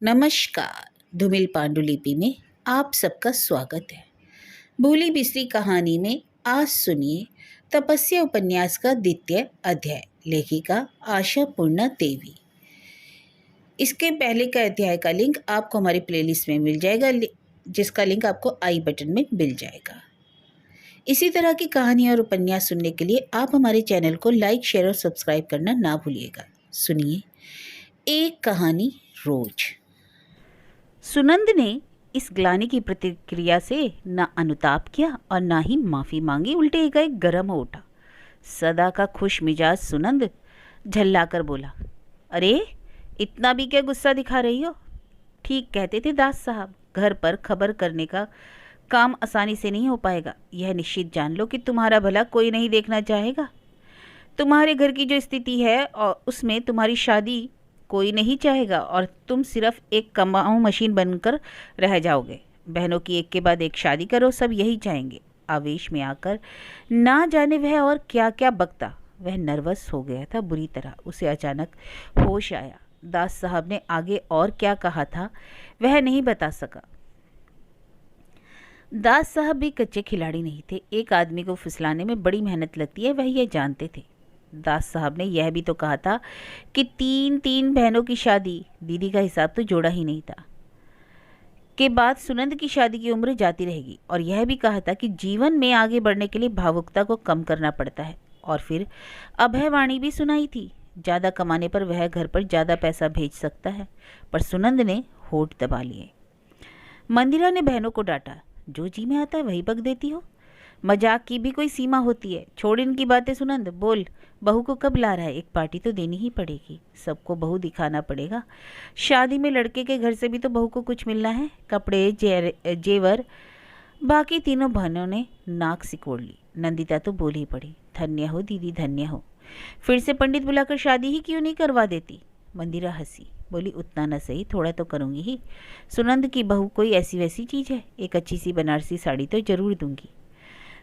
नमस्कार। धूमिल पांडुलिपि में आप सबका स्वागत है। भूली बिसरी कहानी में आज सुनिए तपस्या उपन्यास का द्वितीय अध्याय। लेखिका आशा पूर्णा देवी। इसके पहले का अध्याय का लिंक आपको हमारी प्लेलिस्ट में मिल जाएगा, जिसका लिंक आपको आई बटन में मिल जाएगा। इसी तरह की कहानी और उपन्यास सुनने के लिए आप हमारे चैनल को लाइक, शेयर और सब्सक्राइब करना ना भूलिएगा। सुनिए एक कहानी रोज। सुनंद ने इस ग्लानि की प्रतिक्रिया से न अनुताप किया और ना ही माफ़ी मांगी, उल्टे एकाएक गर्म हो उठा। सदा का खुश मिजाज सुनंद झल्लाकर बोला, अरे इतना भी क्या गुस्सा दिखा रही हो? ठीक कहते थे दास साहब, घर पर खबर करने का काम आसानी से नहीं हो पाएगा। यह निश्चित जान लो कि तुम्हारा भला कोई नहीं देखना चाहेगा। तुम्हारे घर की जो स्थिति है और उसमें तुम्हारी शादी कोई नहीं चाहेगा और तुम सिर्फ एक कमाऊ मशीन बनकर रह जाओगे। बहनों की एक के बाद एक शादी करो, सब यही चाहेंगे। आवेश में आकर ना जाने वह और क्या क्या बकता। वह नर्वस हो गया था बुरी तरह। उसे अचानक होश आया। दास साहब ने आगे और क्या कहा था वह नहीं बता सका। दास साहब भी कच्चे खिलाड़ी नहीं थे। एक आदमी को फुसलाने में बड़ी मेहनत लगती है, वह यह जानते थे। दास साहब ने यह भी तो कहा था कि तीन बहनों की शादी, दीदी का हिसाब तो जोड़ा ही नहीं था, के बाद सुनंद की शादी की उम्र जाती रहेगी। और यह भी कहा था कि जीवन में आगे बढ़ने के लिए भावुकता को कम करना पड़ता है। और फिर अभयवाणी भी सुनाई थी, ज़्यादा कमाने पर वह घर पर ज़्यादा पैसा भेज सकता है। पर सुनंद ने होठ दबा लिए। मंदिरा ने बहनों को डांटा, जो जी में आता है वही बक देती हो। मजाक की भी कोई सीमा होती है। छोड़ इनकी बातें सुनंद, बोल बहू को कब ला रहा है? एक पार्टी तो देनी ही पड़ेगी, सबको बहू दिखाना पड़ेगा। शादी में लड़के के घर से भी तो बहू को कुछ मिलना है, कपड़े, जेवर। बाकी तीनों बहनों ने नाक सिकोड़ ली। नंदिता तो बोल ही पड़ी, धन्य हो दीदी, धन्य हो। फिर से पंडित बुलाकर शादी ही क्यों नहीं करवा देती? मंदिरा हंसी, बोली, उतना न सही, थोड़ा तो करूँगी ही। सुनंद की बहू कोई ऐसी वैसी चीज़ है? एक अच्छी सी बनारसी साड़ी तो जरूर दूंगी।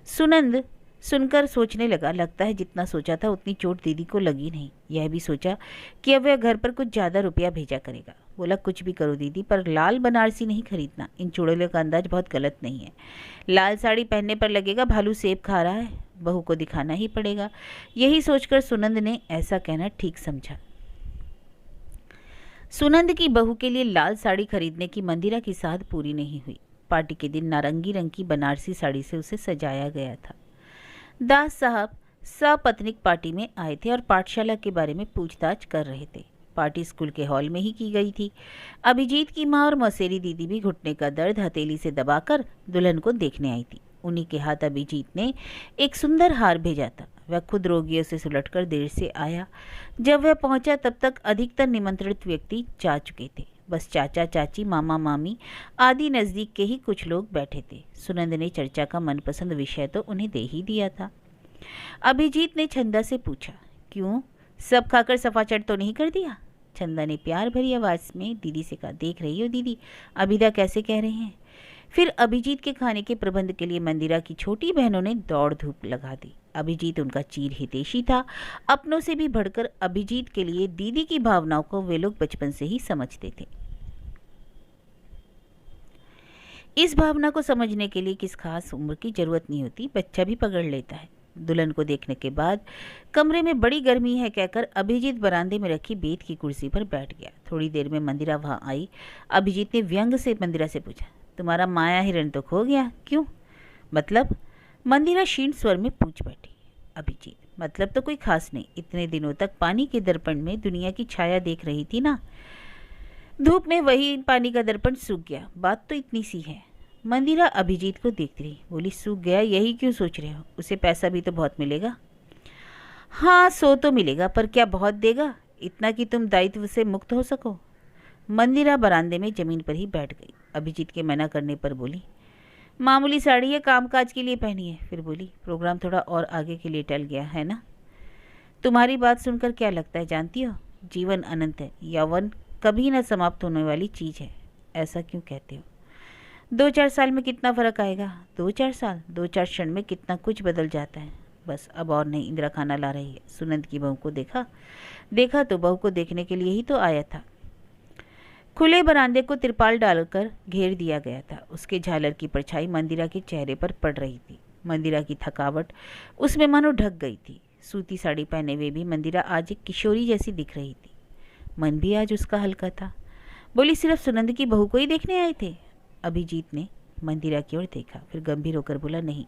सुनंद सुनकर सोचने लगा, लगता है जितना सोचा था उतनी चोट दीदी को लगी नहीं। यह भी सोचा कि अब वह घर पर कुछ ज़्यादा रुपया भेजा करेगा। बोला, कुछ भी करो दीदी, पर लाल बनारसी नहीं खरीदना। इन चुड़ैलों का अंदाज बहुत गलत नहीं है। लाल साड़ी पहनने पर लगेगा भालू सेब खा रहा है, बहू को दिखाना ही पड़ेगा। यही सोचकर सुनंद ने ऐसा कहना ठीक समझा। सुनंद की बहू के लिए लाल साड़ी खरीदने की मंदिरा की साध पूरी नहीं हुई। पार्टी के दिन नारंगी रंग की बनारसी साड़ी से उसे सजाया गया था। दास साहब सपत्नीक पार्टी में आए थे और पाठशाला के बारे में पूछताछ कर रहे थे। पार्टी स्कूल के हॉल में ही की गई थी। अभिजीत की माँ और मौसेरी दीदी भी घुटने का दर्द हथेली से दबाकर दुल्हन को देखने आई थी। उन्हीं के हाथ अभिजीत ने एक सुंदर हार भेजा था। वह खुद रोगियों से सुलटकर देर से आया। जब वह पहुंचा तब तक अधिकतर निमंत्रित व्यक्ति जा चुके थे। बस चाचा चाची, मामा मामी आदि नज़दीक के ही कुछ लोग बैठे थे। सुनंद ने चर्चा का मनपसंद विषय तो उन्हें दे ही दिया था। अभिजीत ने छंदा से पूछा, क्यों, सब खाकर सफाचट तो नहीं कर दिया? छंदा ने प्यार भरी आवाज़ में दीदी से कहा, देख रही हो दीदी, अभिदा कैसे कह रहे हैं। फिर अभिजीत के खाने के प्रबंध के लिए मंदिरा की छोटी बहनों ने दौड़ धूप लगा दी। अभिजीत उनका चीर हितैषी था। अपनों से भी बढ़कर अभिजीत के लिए दीदी की भावनाओं को वे लोग बचपन से ही समझते थे। इस भावना को समझने के लिए किस खास उम्र की जरूरत नहीं होती, बच्चा भी पकड़ लेता है। दुल्हन को देखने के बाद कमरे में बड़ी गर्मी है कहकर अभिजीत बरामदे में रखी बेत की कुर्सी पर बैठ गया। थोड़ी देर में मंदिरा वहां आई। अभिजीत ने व्यंग से मंदिरा से पूछा, तुम्हारा माया हिरण तो खो गया, क्यों? मतलब? मंदिरा क्षीण स्वर में पूछ बैठी। अभिजीत, मतलब तो कोई खास नहीं, इतने दिनों तक पानी के दर्पण में दुनिया की छाया देख रही थी ना, धूप में वही पानी का दर्पण सूख गया, बात तो इतनी सी है। मंदिरा अभिजीत को देखती रही, बोली, सूख गया यही क्यों सोच रहे हो? उसे पैसा भी तो बहुत मिलेगा। हाँ, सो तो मिलेगा, पर क्या बहुत देगा? इतना कि तुम दायित्व से मुक्त हो सको। मंदिरा बरामदे में जमीन पर ही बैठ गई। अभिजीत के मना करने पर बोली, मामूली साड़ी है, कामकाज के लिए पहनी है। फिर बोली, प्रोग्राम थोड़ा और आगे के लिए टल गया है ना। तुम्हारी बात सुनकर क्या लगता है जानती हो, जीवन अनंत है, यौवन कभी न समाप्त होने वाली चीज़ है। ऐसा क्यों कहते हो? 2-4 साल में कितना फ़र्क आएगा? 2-4 साल, 2-4 क्षण में कितना कुछ बदल जाता है। बस अब और नहीं। इंदिरा खाना ला रही है। सुनंद की बहू को देखा तो बहू को देखने के लिए ही तो आया था। खुले बरामदे को तिरपाल डालकर घेर दिया गया था। उसके झालर की परछाई मंदिरा के चेहरे पर पड़ रही थी। मंदिरा की थकावट उसमें मानो ढक गई थी। सूती साड़ी पहने हुए भी मंदिरा आज एक किशोरी जैसी दिख रही थी। मन भी आज उसका हल्का था। बोली, सिर्फ सुनंद की बहू को ही देखने आए थे? अभिजीत ने मंदिरा की ओर देखा, फिर गंभीर होकर बोला, नहीं।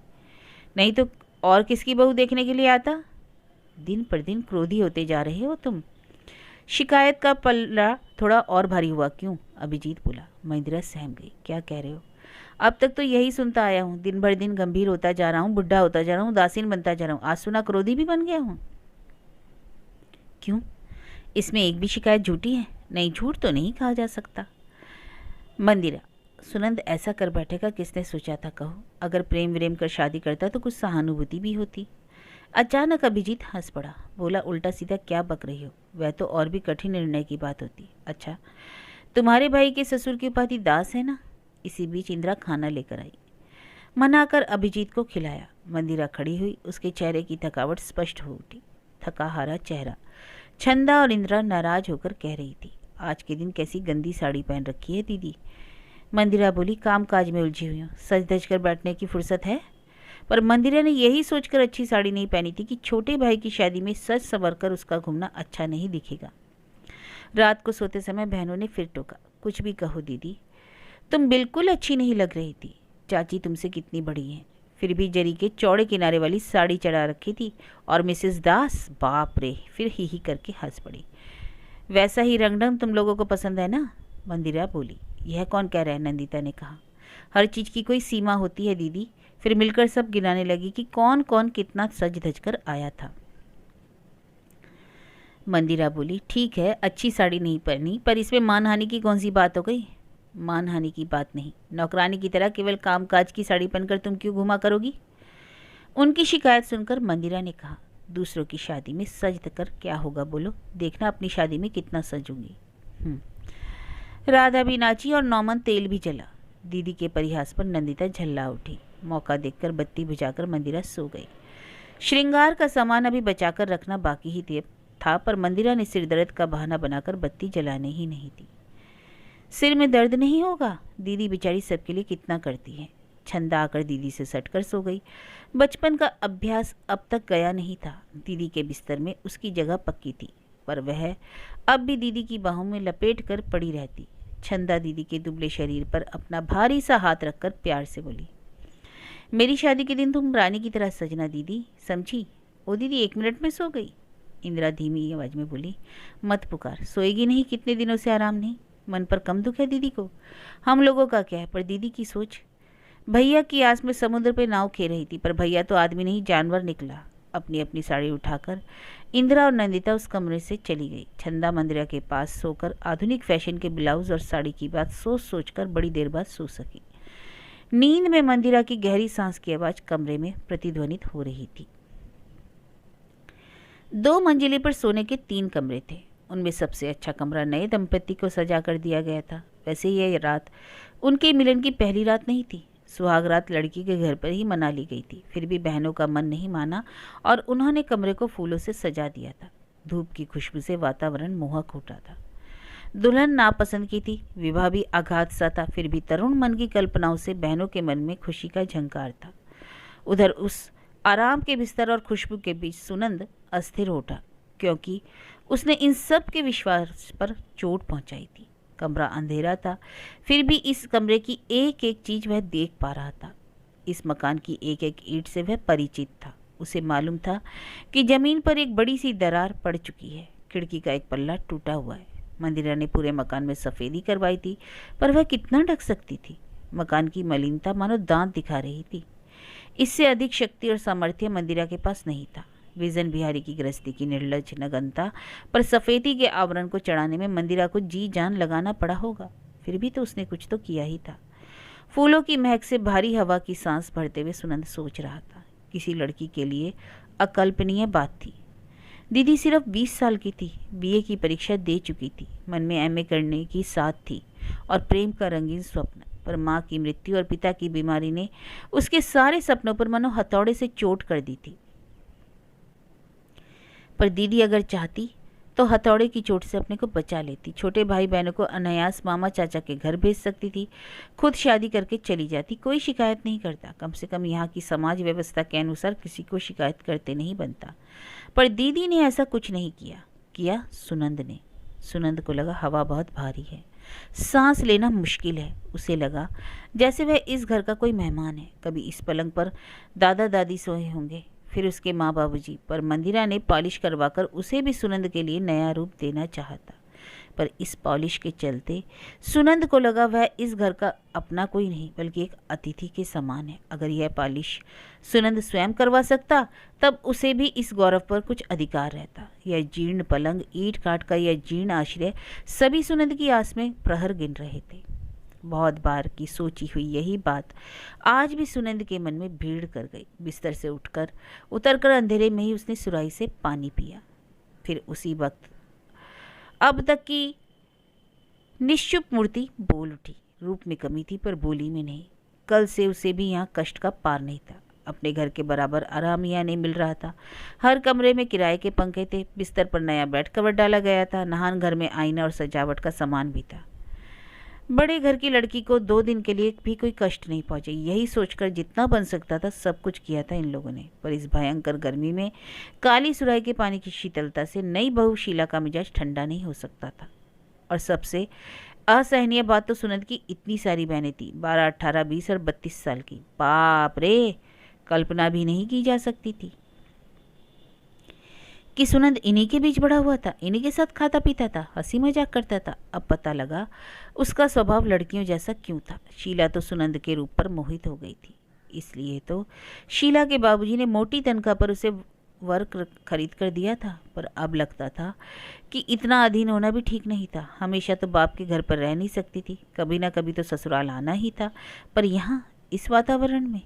नहीं तो और किसकी बहू देखने के लिए आता? दिन पर दिन क्रोधी होते जा रहे हो तुम। शिकायत का पल्ला थोड़ा और भारी हुआ क्यों? अभिजीत बोला। मंदिरा सहम गई। क्या कह रहे हो? अब तक तो यही सुनता आया हूँ। दिन भर दिन गंभीर होता जा रहा हूँ, बुढ़ा होता जा रहा हूँ, उदासीन बनता जा रहा हूँ। आज सुना क्रोधी भी बन गया हूँ। क्यों? इसमें एक भी शिकायत झूठी है? नहीं, झूठ तो नहीं कहा जा सकता। मंदिरा, सुनंद ऐसा कर बैठेगा किसने सोचा था? कहो, अगर प्रेम व्रेम कर शादी करता तो कुछ सहानुभूति भी होती। अचानक अभिजीत हंस पड़ा। बोला, उल्टा सीधा क्या बक रही हो? वह तो और भी कठिन निर्णय की बात होती। अच्छा, तुम्हारे भाई के ससुर की उपाधि दास है ना? इसी बीच इंदिरा खाना लेकर आई। मनाकर अभिजीत को खिलाया। मंदिरा खड़ी हुई। उसके चेहरे की थकावट स्पष्ट हो उठी। थका हारा चेहरा। छंदा और इंदिरा नाराज होकर कह रही थी, आज के दिन कैसी गंदी साड़ी पहन रखी है दीदी। मंदिरा बोली, काम काज में उलझी हुई हूँ, सज धज कर बैठने की फुर्सत है? पर मंदिरा ने यही सोचकर अच्छी साड़ी नहीं पहनी थी कि छोटे भाई की शादी में सज संवर कर उसका घूमना अच्छा नहीं दिखेगा। रात को सोते समय बहनों ने फिर टोका, कुछ भी कहो दीदी, तुम बिल्कुल अच्छी नहीं लग रही थी। चाची तुमसे कितनी बड़ी हैं, फिर भी जरी के चौड़े किनारे वाली साड़ी चढ़ा रखी थी। और मिसेस दास, बाप रे, फिर ही करके हंस पड़ी। वैसा ही रंगढंग तुम लोगों को पसंद है ना? मंदिरा बोली। यह कौन कह रहा है? नंदिता ने कहा। हर चीज़ की कोई सीमा होती है दीदी। फिर मिलकर सब गिनाने लगी कि कौन कौन कितना सज धज कर आया था। मंदिरा बोली, ठीक है, अच्छी साड़ी नहीं पहनी, पर इसमें मानहानि की कौन सी बात हो गई? मानहानि की बात नहीं, नौकरानी की तरह केवल कामकाज की साड़ी पहनकर तुम क्यों घुमा करोगी? उनकी शिकायत सुनकर मंदिरा ने कहा, दूसरों की शादी में सज कर क्या होगा? बोलो, देखना अपनी शादी में कितना सजूंगी। राधा भी नाची और नौमन तेल भी जला। दीदी के परिहास पर नंदिता झल्ला उठी। मौका देखकर बत्ती बुझाकर मंदिरा सो गई। श्रृंगार का सामान अभी बचाकर रखना बाकी ही था, पर मंदिरा ने सिर दर्द का बहाना बनाकर बत्ती जलाने ही नहीं दी। सिर में दर्द नहीं होगा? दीदी बेचारी सबके लिए कितना करती है। छंदा आकर दीदी से सटकर सो गई। बचपन का अभ्यास अब तक गया नहीं था। दीदी के बिस्तर में उसकी जगह पक्की थी, पर वह अब भी दीदी की बाहों में लपेट कर पड़ी रहती। छंदा दीदी के दुबले शरीर पर अपना भारी सा हाथ रखकर प्यार से बोली, मेरी शादी के दिन तुम रानी की तरह सजना दीदी, समझी? ओ दीदी 1 मिनट में सो गई। इंदिरा धीमी आवाज में बोली, मत पुकार, सोएगी नहीं? कितने दिनों से आराम नहीं? मन पर कम दुख है दीदी को? हम लोगों का क्या है, पर दीदी की सोच। भैया की आस में समुद्र पे नाव खे रही थी, पर भैया तो आदमी नहीं जानवर निकला। अपनी अपनी साड़ी उठाकर इंदिरा और नंदिता उस कमरे से चली गई। छंदा मंदिरा के पास सोकर आधुनिक फैशन के ब्लाउज और साड़ी की बात सोच सोचकर बड़ी देर बाद सो सकी। नींद में मंदिरा की गहरी सांस की आवाज कमरे में प्रतिध्वनित हो रही थी। 2 मंजिले पर सोने के 3 कमरे थे। उनमें सबसे अच्छा कमरा नए दंपति को सजा कर दिया गया था। वैसे यह रात उनके मिलन की पहली रात नहीं थी। सुहाग रात लड़की के घर पर ही मना ली गई थी। फिर भी बहनों का मन नहीं माना और उन्होंने कमरे को फूलों से सजा दिया था। धूप की खुशबू से वातावरण मोहक उठा था। दुल्हन नापसंद की थी, विवाह भी आघात सा था, फिर भी तरुण मन की कल्पनाओं से बहनों के मन में खुशी का झंकार था। उधर उस आराम के बिस्तर और खुशबू के बीच सुनंद अस्थिर उठा, क्योंकि उसने इन सब के विश्वास पर चोट पहुंचाई थी। कमरा अंधेरा था, फिर भी इस कमरे की एक एक चीज वह देख पा रहा था। इस मकान की एक एक ईंट से वह परिचित था। उसे मालूम था कि जमीन पर एक बड़ी सी दरार पड़ चुकी है, खिड़की का एक पल्ला टूटा हुआ है। मंदिरा ने पूरे मकान में सफेदी करवाई थी, पर वह कितना ढक सकती थी? मकान की मलिनता मानो दांत दिखा रही थी। इससे अधिक शक्ति और सामर्थ्य मंदिरा के पास नहीं था। विजन बिहारी की गृहस्थी की निर्लज नगनता पर सफेदी के आवरण को चढ़ाने में मंदिरा को जी जान लगाना पड़ा होगा। फिर भी तो उसने कुछ तो किया ही था। फूलों की महक से भारी हवा की सांस भरते हुए सुनंद सोच रहा था। किसी लड़की के लिए अकल्पनीय बात थी। दीदी सिर्फ 20 साल की थी, बीए की परीक्षा दे चुकी थी, मन में एमए करने की साथ थी और प्रेम का रंगीन स्वप्न। पर माँ की मृत्यु और पिता की बीमारी ने उसके सारे सपनों पर मानो हथौड़े से चोट कर दी थी। पर दीदी अगर चाहती तो हथौड़े की चोट से अपने को बचा लेती, छोटे भाई बहनों को अनायास मामा चाचा के घर भेज सकती थी, खुद शादी करके चली जाती, कोई शिकायत नहीं करता। कम से कम यहाँ की समाज व्यवस्था के अनुसार किसी को शिकायत करते नहीं बनता। पर दीदी ने ऐसा कुछ नहीं किया। किया सुनंद ने। सुनंद को लगा हवा बहुत भारी है, सांस लेना मुश्किल है। उसे लगा जैसे वह इस घर का कोई मेहमान है। कभी इस पलंग पर दादा दादी सोए होंगे, फिर उसके माँ बाबूजी, पर मंदिरा ने पॉलिश करवाकर उसे भी सुनंद के लिए नया रूप देना चाहता। पर इस पॉलिश के चलते सुनंद को लगा वह इस घर का अपना कोई नहीं बल्कि एक अतिथि के समान है। अगर यह पॉलिश सुनंद स्वयं करवा सकता तब उसे भी इस गौरव पर कुछ अधिकार रहता। यह जीर्ण पलंग, ईंट काट का यह जीर्ण आश्रय, सभी सुनंद की आस में प्रहर गिन रहे थे। बहुत बार की सोची हुई यही बात आज भी सुनंद के मन में भीड़ कर गई। बिस्तर से उतरकर अंधेरे में ही उसने सुराही से पानी पिया। फिर उसी वक्त अब तक की निश्चुप मूर्ति बोल उठी। रूप में कमी थी पर बोली में नहीं। कल से उसे भी यहाँ कष्ट का पार नहीं था। अपने घर के बराबर आराम यहाँ नहीं मिल रहा था। हर कमरे में किराए के पंखे थे, बिस्तर पर नया बेड कवर डाला गया था, नहान घर में आईना और सजावट का सामान भी था। बड़े घर की लड़की को 2 दिन के लिए भी कोई कष्ट नहीं पहुंचे, यही सोचकर जितना बन सकता था सब कुछ किया था इन लोगों ने। पर इस भयंकर गर्मी में काली सुराही के पानी की शीतलता से नई बहू शीला का मिजाज ठंडा नहीं हो सकता था। और सबसे असहनीय बात तो सुनंद की इतनी सारी बहनें थी, 12, 18, 20 और 32 साल की। बाप रे, कल्पना भी नहीं की जा सकती थी कि सुनंद इन्हीं के बीच बड़ा हुआ था, इन्हीं के साथ खाता पीता था, हंसी मजाक करता था। अब पता लगा उसका स्वभाव लड़कियों जैसा क्यों था। शीला तो सुनंद के रूप पर मोहित हो गई थी, इसलिए तो शीला के बाबूजी ने मोटी तनख्वाह पर उसे वर्क खरीद कर दिया था। पर अब लगता था कि इतना अधीन होना भी ठीक नहीं था। हमेशा तो बाप के घर पर रह नहीं सकती थी, कभी ना कभी तो ससुराल आना ही था। पर यहाँ इस वातावरण में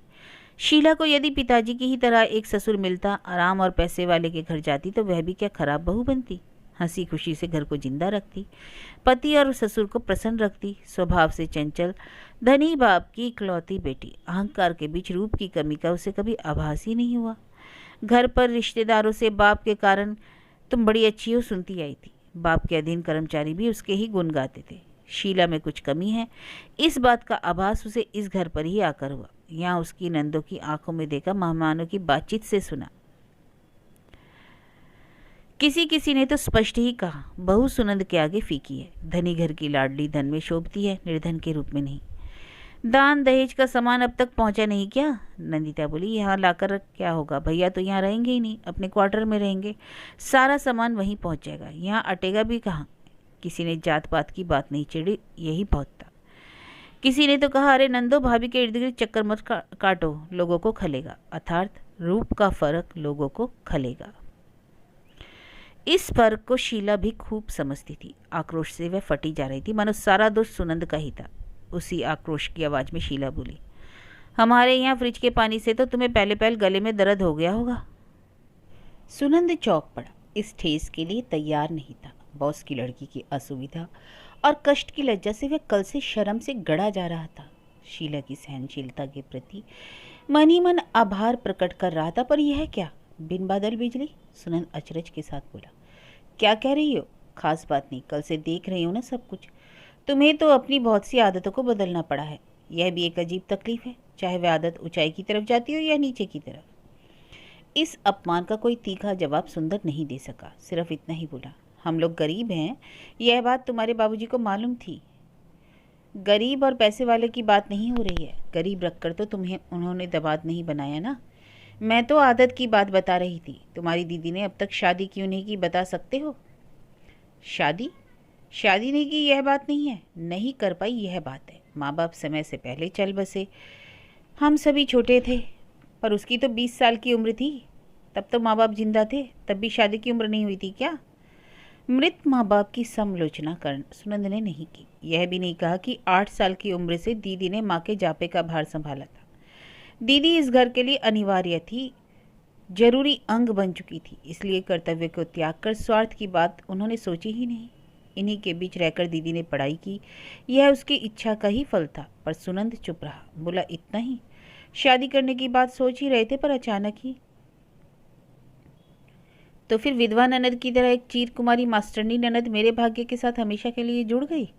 शीला को यदि पिताजी की ही तरह एक ससुर मिलता, आराम और पैसे वाले के घर जाती, तो वह भी क्या खराब बहू बनती। हंसी खुशी से घर को जिंदा रखती, पति और ससुर को प्रसन्न रखती। स्वभाव से चंचल, धनी बाप की इकलौती बेटी, अहंकार के बीच रूप की कमी का उसे कभी आभास ही नहीं हुआ। घर पर रिश्तेदारों से बाप के कारण तुम बड़ी अच्छी हो सुनती आई थी। बाप के अधीन कर्मचारी भी उसके ही गुण गाते थे। शीला में कुछ कमी है, इस बात का आभास उसे इस घर पर ही आकर हुआ। यहाँ उसकी नंदों की आंखों में देखा, मेहमानों की बातचीत से सुना। किसी किसी ने तो स्पष्ट ही कहा, बहू सुनंद के आगे फीकी है। धनी घर की लाडली धन में शोभती है, निर्धन के रूप में नहीं। दान दहेज का सामान अब तक पहुंचा नहीं क्या? नंदिता बोली, यहाँ लाकर क्या होगा, भैया तो यहाँ रहेंगे ही नहीं, अपने क्वार्टर में रहेंगे, सारा सामान वहीं पहुंच जाएगा, यहाँ अटेगा भी कहाँ। किसी ने जात पात की बात नहीं छेड़ी, यही बहुत था। किसी ने तो कहा, अरे नंदो, भाभी के इर्द गिर्द चक्कर मत काटो, लोगों को खलेगा। अर्थात रूप का फर्क लोगों को खलेगा। इस फर्क को शीला भी खूब समझती थी। आक्रोश से वह फटी जा रही थी, मानो सारा दोष सुनंद का ही था। उसी आक्रोश की आवाज में शीला बोली, हमारे यहाँ फ्रिज के पानी से तो तुम्हें पहले पहल गले में दर्द हो गया होगा। सुनंद चौंक पड़ा, इस ठेस के लिए तैयार नहीं था। बॉस की लड़की की असुविधा और कष्ट की लज्जा से वह कल से शर्म से गड़ा जा रहा था। शीला की सहनशीलता के प्रति मन ही मन आभार प्रकट कर रहा था। पर यह क्या, बिन बादल बिजली? सुनंद अचरज के साथ बोला, क्या कह रही हो? खास बात नहीं, कल से देख रही हो ना सब कुछ। तुम्हें तो अपनी बहुत सी आदतों को बदलना पड़ा है, यह भी एक अजीब तकलीफ है, चाहे वह आदत ऊंचाई की तरफ जाती हो या नीचे की तरफ। इस अपमान का कोई तीखा जवाब सुंदर नहीं दे सका, सिर्फ इतना ही बोला, हम लोग गरीब हैं, यह बात तुम्हारे बाबूजी को मालूम थी। गरीब और पैसे वाले की बात नहीं हो रही है, गरीब रखकर तो तुम्हें उन्होंने दबाद नहीं बनाया ना। मैं तो आदत की बात बता रही थी। तुम्हारी दीदी ने अब तक शादी क्यों नहीं की, बता सकते हो? शादी नहीं की यह बात नहीं है, नहीं कर पाई यह बात है। माँ बाप समय से पहले चल बसे, हम सभी छोटे थे। पर उसकी तो 20 साल की उम्र थी, तब तो माँ बाप जिंदा थे, तब भी शादी की उम्र नहीं हुई थी क्या? मृत माँ बाप की समालोचना कर सुनंद ने नहीं की। यह भी नहीं कहा कि 8 साल की उम्र से दीदी ने माँ के जापे का भार संभाला था। दीदी इस घर के लिए अनिवार्य थी, जरूरी अंग बन चुकी थी, इसलिए कर्तव्य को त्याग कर स्वार्थ की बात उन्होंने सोची ही नहीं। इन्हीं के बीच रहकर दीदी ने पढ़ाई की, यह उसकी इच्छा का ही फल था। पर सुनंद चुप रहा, बोला, इतना ही? शादी करने की बात सोच ही रहे थे, पर अचानक ही तो फिर विधवा ननद की तरह एक चीर कुमारी मास्टरनी ननद मेरे भाग्य के साथ हमेशा के लिए जुड़ गई।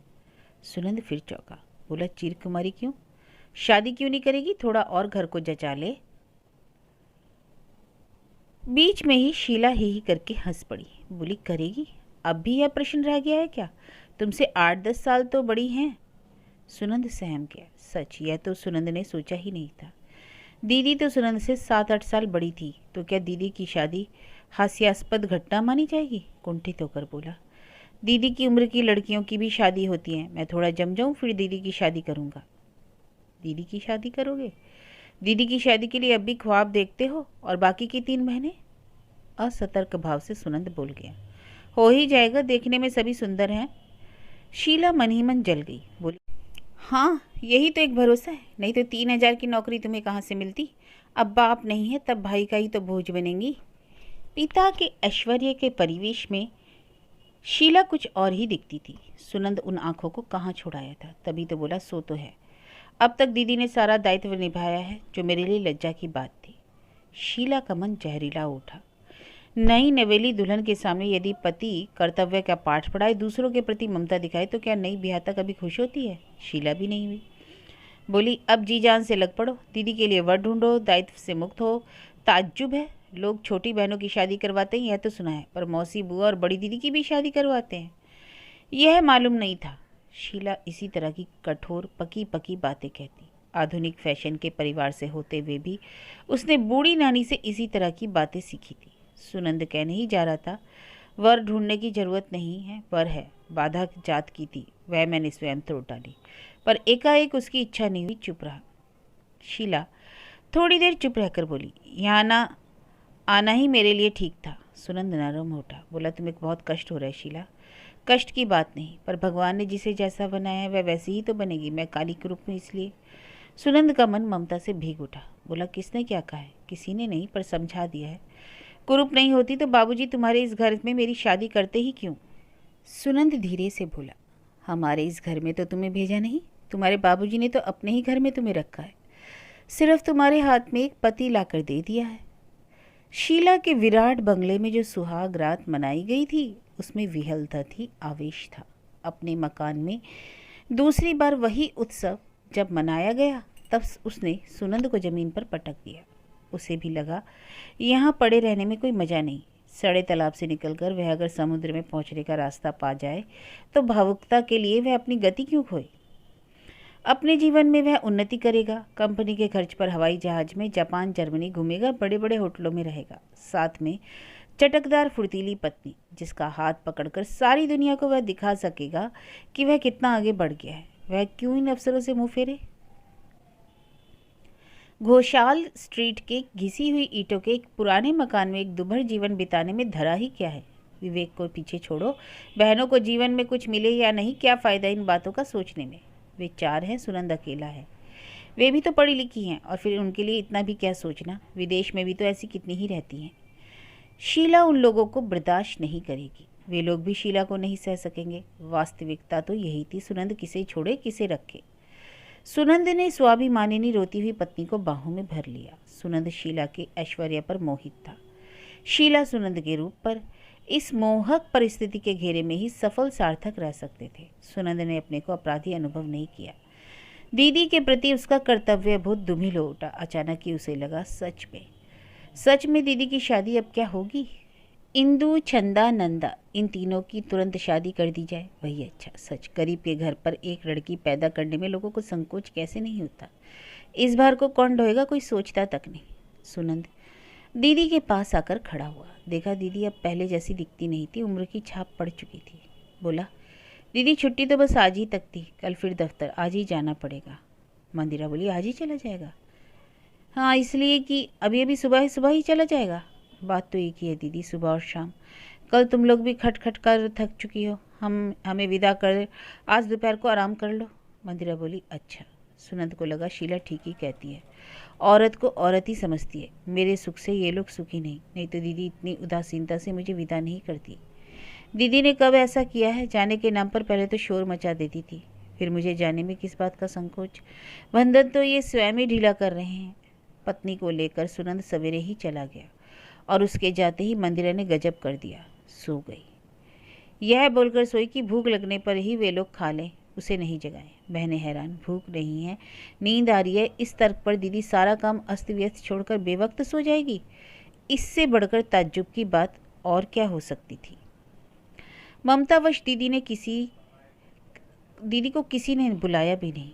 सुनंद फिर चौंका, बोला चीर कुमारी क्यों? शादी क्यों नहीं करेगी? थोड़ा और घर को जचा ले। बीच में ही शीला ही करके हंस पड़ी, बोली करेगी? अब भी यह प्रश्न रह गया है क्या? तुमसे 8-10 साल तो बड़ी हैं। सुनंद सहम गया। सच, यह तो सुनंद ने सोचा ही नहीं था। दीदी तो सुनंद से 7-8 साल बड़ी थी, तो क्या दीदी की शादी हास्यास्पद घटना मानी जाएगी? कुंठित होकर बोला, दीदी की उम्र की लड़कियों की भी शादी होती है। मैं थोड़ा जम जाऊं फिर दीदी की शादी करूंगा। दीदी की शादी करोगे? दीदी की शादी के लिए अब भी ख्वाब देखते हो? और बाकी की 3 बहनें? असतर्क भाव से सुनंद बोल गया, हो ही जाएगा, देखने में सभी सुंदर हैं। शीला मन ही मन जल गई, बोली हाँ यही तो एक भरोसा है, नहीं तो 3,000 की नौकरी तुम्हें कहाँ से मिलती? अब बाप नहीं है तब भाई का ही तो बोझ बनेंगी। पिता के ऐश्वर्य के परिवेश में शीला कुछ और ही दिखती थी। सुनंद उन आंखों को कहाँ छुड़ाया था, तभी तो बोला सो तो है। अब तक दीदी ने सारा दायित्व निभाया है, जो मेरे लिए लज्जा की बात थी। शीला का मन जहरीला उठा। नई नवेली दुल्हन के सामने यदि पति कर्तव्य का पाठ पढ़ाए, दूसरों के प्रति ममता दिखाए, तो क्या नई ब्याहता कभी खुश होती है? शीला भी नहीं हुई। बोली अब जी जान से लग पड़ो, दीदी के लिए वर ढूंढो, दायित्व से मुक्त हो। ताज्जुब है, लोग छोटी बहनों की शादी करवाते हैं यह तो सुना है, पर मौसी बुआ और बड़ी दीदी की भी शादी करवाते हैं, यह मालूम नहीं था। शीला इसी तरह की कठोर पकी पकी बातें कहती। आधुनिक फैशन के परिवार से होते हुए भी उसने बूढ़ी नानी से इसी तरह की बातें सीखी थी। सुनंद कहने ही जा रहा था, वर ढूंढने की जरूरत नहीं है, वर है, बाधा जात की थी, वह मैंने स्वयं तोड़ डाली। पर एकाएक उसकी इच्छा नहीं हुई, चुप रहा। शीला थोड़ी देर चुप रहकर बोली, यहाँ ना आना ही मेरे लिए ठीक था। सुनंद नरम उठा, बोला तुम्हें बहुत कष्ट हो रहा है शीला। कष्ट की बात नहीं, पर भगवान ने जिसे जैसा बनाया है वह वैसी ही तो बनेगी, मैं काली के रूप में इसलिए। सुनंद का मन ममता से भीग उठा। बोला किसने क्या कहा है? किसी ने नहीं, पर समझा दिया है। कुरूप नहीं होती तो बाबूजी तुम्हारे इस घर में मेरी शादी करते ही क्यों? सुनंद धीरे से बोला, हमारे इस घर में तो तुम्हें भेजा नहीं, तुम्हारे बाबूजी ने तो अपने ही घर में तुम्हें रखा है, सिर्फ तुम्हारे हाथ में एक पति लाकर दे दिया है। शीला के विराट बंगले में जो सुहाग रात मनाई गई थी, उसमें विहलता थी, आवेश था। अपने मकान में दूसरी बार वही उत्सव जब मनाया गया, तब उसने सुनंद को ज़मीन पर पटक दिया। उसे भी लगा यहाँ पड़े रहने में कोई मज़ा नहीं। सड़े तालाब से निकलकर वह अगर समुद्र में पहुँचने का रास्ता पा जाए तो भावुकता के लिए वह अपनी गति क्यों खोए? अपने जीवन में वह उन्नति करेगा, कंपनी के खर्च पर हवाई जहाज में जापान जर्मनी घूमेगा, बड़े बड़े होटलों में रहेगा, साथ में चटकदार फुर्तीली पत्नी जिसका हाथ पकड़कर सारी दुनिया को वह दिखा सकेगा कि वह कितना आगे बढ़ गया है। वह क्यों इन अफसरों से मुंह फेरे? घोषाल स्ट्रीट के घिसी हुई ईंटों के एक पुराने मकान में एक दुभर जीवन बिताने में धरा ही क्या है? विवेक को पीछे छोड़ो, बहनों को जीवन में कुछ मिले या नहीं, क्या फ़ायदा इन बातों का सोचने में। वे 4 हैं, सुनंद अकेला है। वे भी तो पढ़ी लिखी हैं, और फिर उनके लिए इतना भी क्या सोचना, विदेश में भी तो ऐसी कितनी ही रहती हैं। शीला उन लोगों को बर्दाश्त नहीं करेगी, वे लोग भी शीला को नहीं सह सकेंगे। वास्तविकता तो यही थी, सुनंद किसे छोड़े किसे रखे। सुनंद ने स्वाभिमानिनी रोती हुई पत्नी को बाहों में भर लिया। सुनंद शीला के ऐश्वर्य पर मोहित था, शीला सुनंद के रूप पर। इस मोहक परिस्थिति के घेरे में ही सफल सार्थक रह सकते थे। सुनंद ने अपने को अपराधी अनुभव नहीं किया। दीदी के प्रति उसका कर्तव्य बहुत दुमिल हो उठा। अचानक ही उसे लगा सच में दीदी की शादी अब क्या होगी? इंदु, छंदा, नंदा, इन तीनों की तुरंत शादी कर दी जाए, वही अच्छा। सच, गरीब के घर पर एक लड़की पैदा करने में लोगों को संकोच कैसे नहीं होता। इस बार को कौन ढोएगा, कोई सोचता तक नहीं। सुनंद दीदी के पास आकर खड़ा हुआ। देखा दीदी अब पहले जैसी दिखती नहीं थी, उम्र की छाप पड़ चुकी थी। बोला, दीदी छुट्टी तो बस आज ही तक थी, कल फिर दफ्तर, आज ही जाना पड़ेगा। मंदिरा बोली, आज ही चला जाएगा? हाँ, इसलिए कि अभी अभी सुबह ही चला जाएगा। बात तो एक ही है दीदी, सुबह और शाम। कल तुम लोग भी खट खट कर थक चुकी हो, हमें विदा कर, आज दोपहर को आराम कर लो। मंदिरा बोली, अच्छा। सुनंद को लगा शीला ठीक ही कहती है, औरत को औरत ही समझती है। मेरे सुख से ये लोग सुखी नहीं तो दीदी इतनी उदासीनता से मुझे विदा नहीं करती। दीदी ने कब ऐसा किया है? जाने के नाम पर पहले तो शोर मचा देती थी, फिर मुझे जाने में किस बात का संकोच। बंधन तो ये स्वयं ही ढीला कर रहे हैं। पत्नी को लेकर सुनंद सवेरे ही चला गया और उसके जाते ही मंदिरा ने गजब कर दिया, सो गई। यह बोलकर सोई कि भूख लगने पर ही वे लोग खा लें, उसे नहीं जगाएं। बहनें हैरान, भूख नहीं है, नींद आ रही है, इस तर्क पर दीदी सारा काम अस्त व्यस्त छोड़कर बेवक्त सो जाएगी। इससे बढ़कर ताज्जुब की बात और क्या हो सकती थी। ममतावश दीदी को किसी ने बुलाया भी नहीं।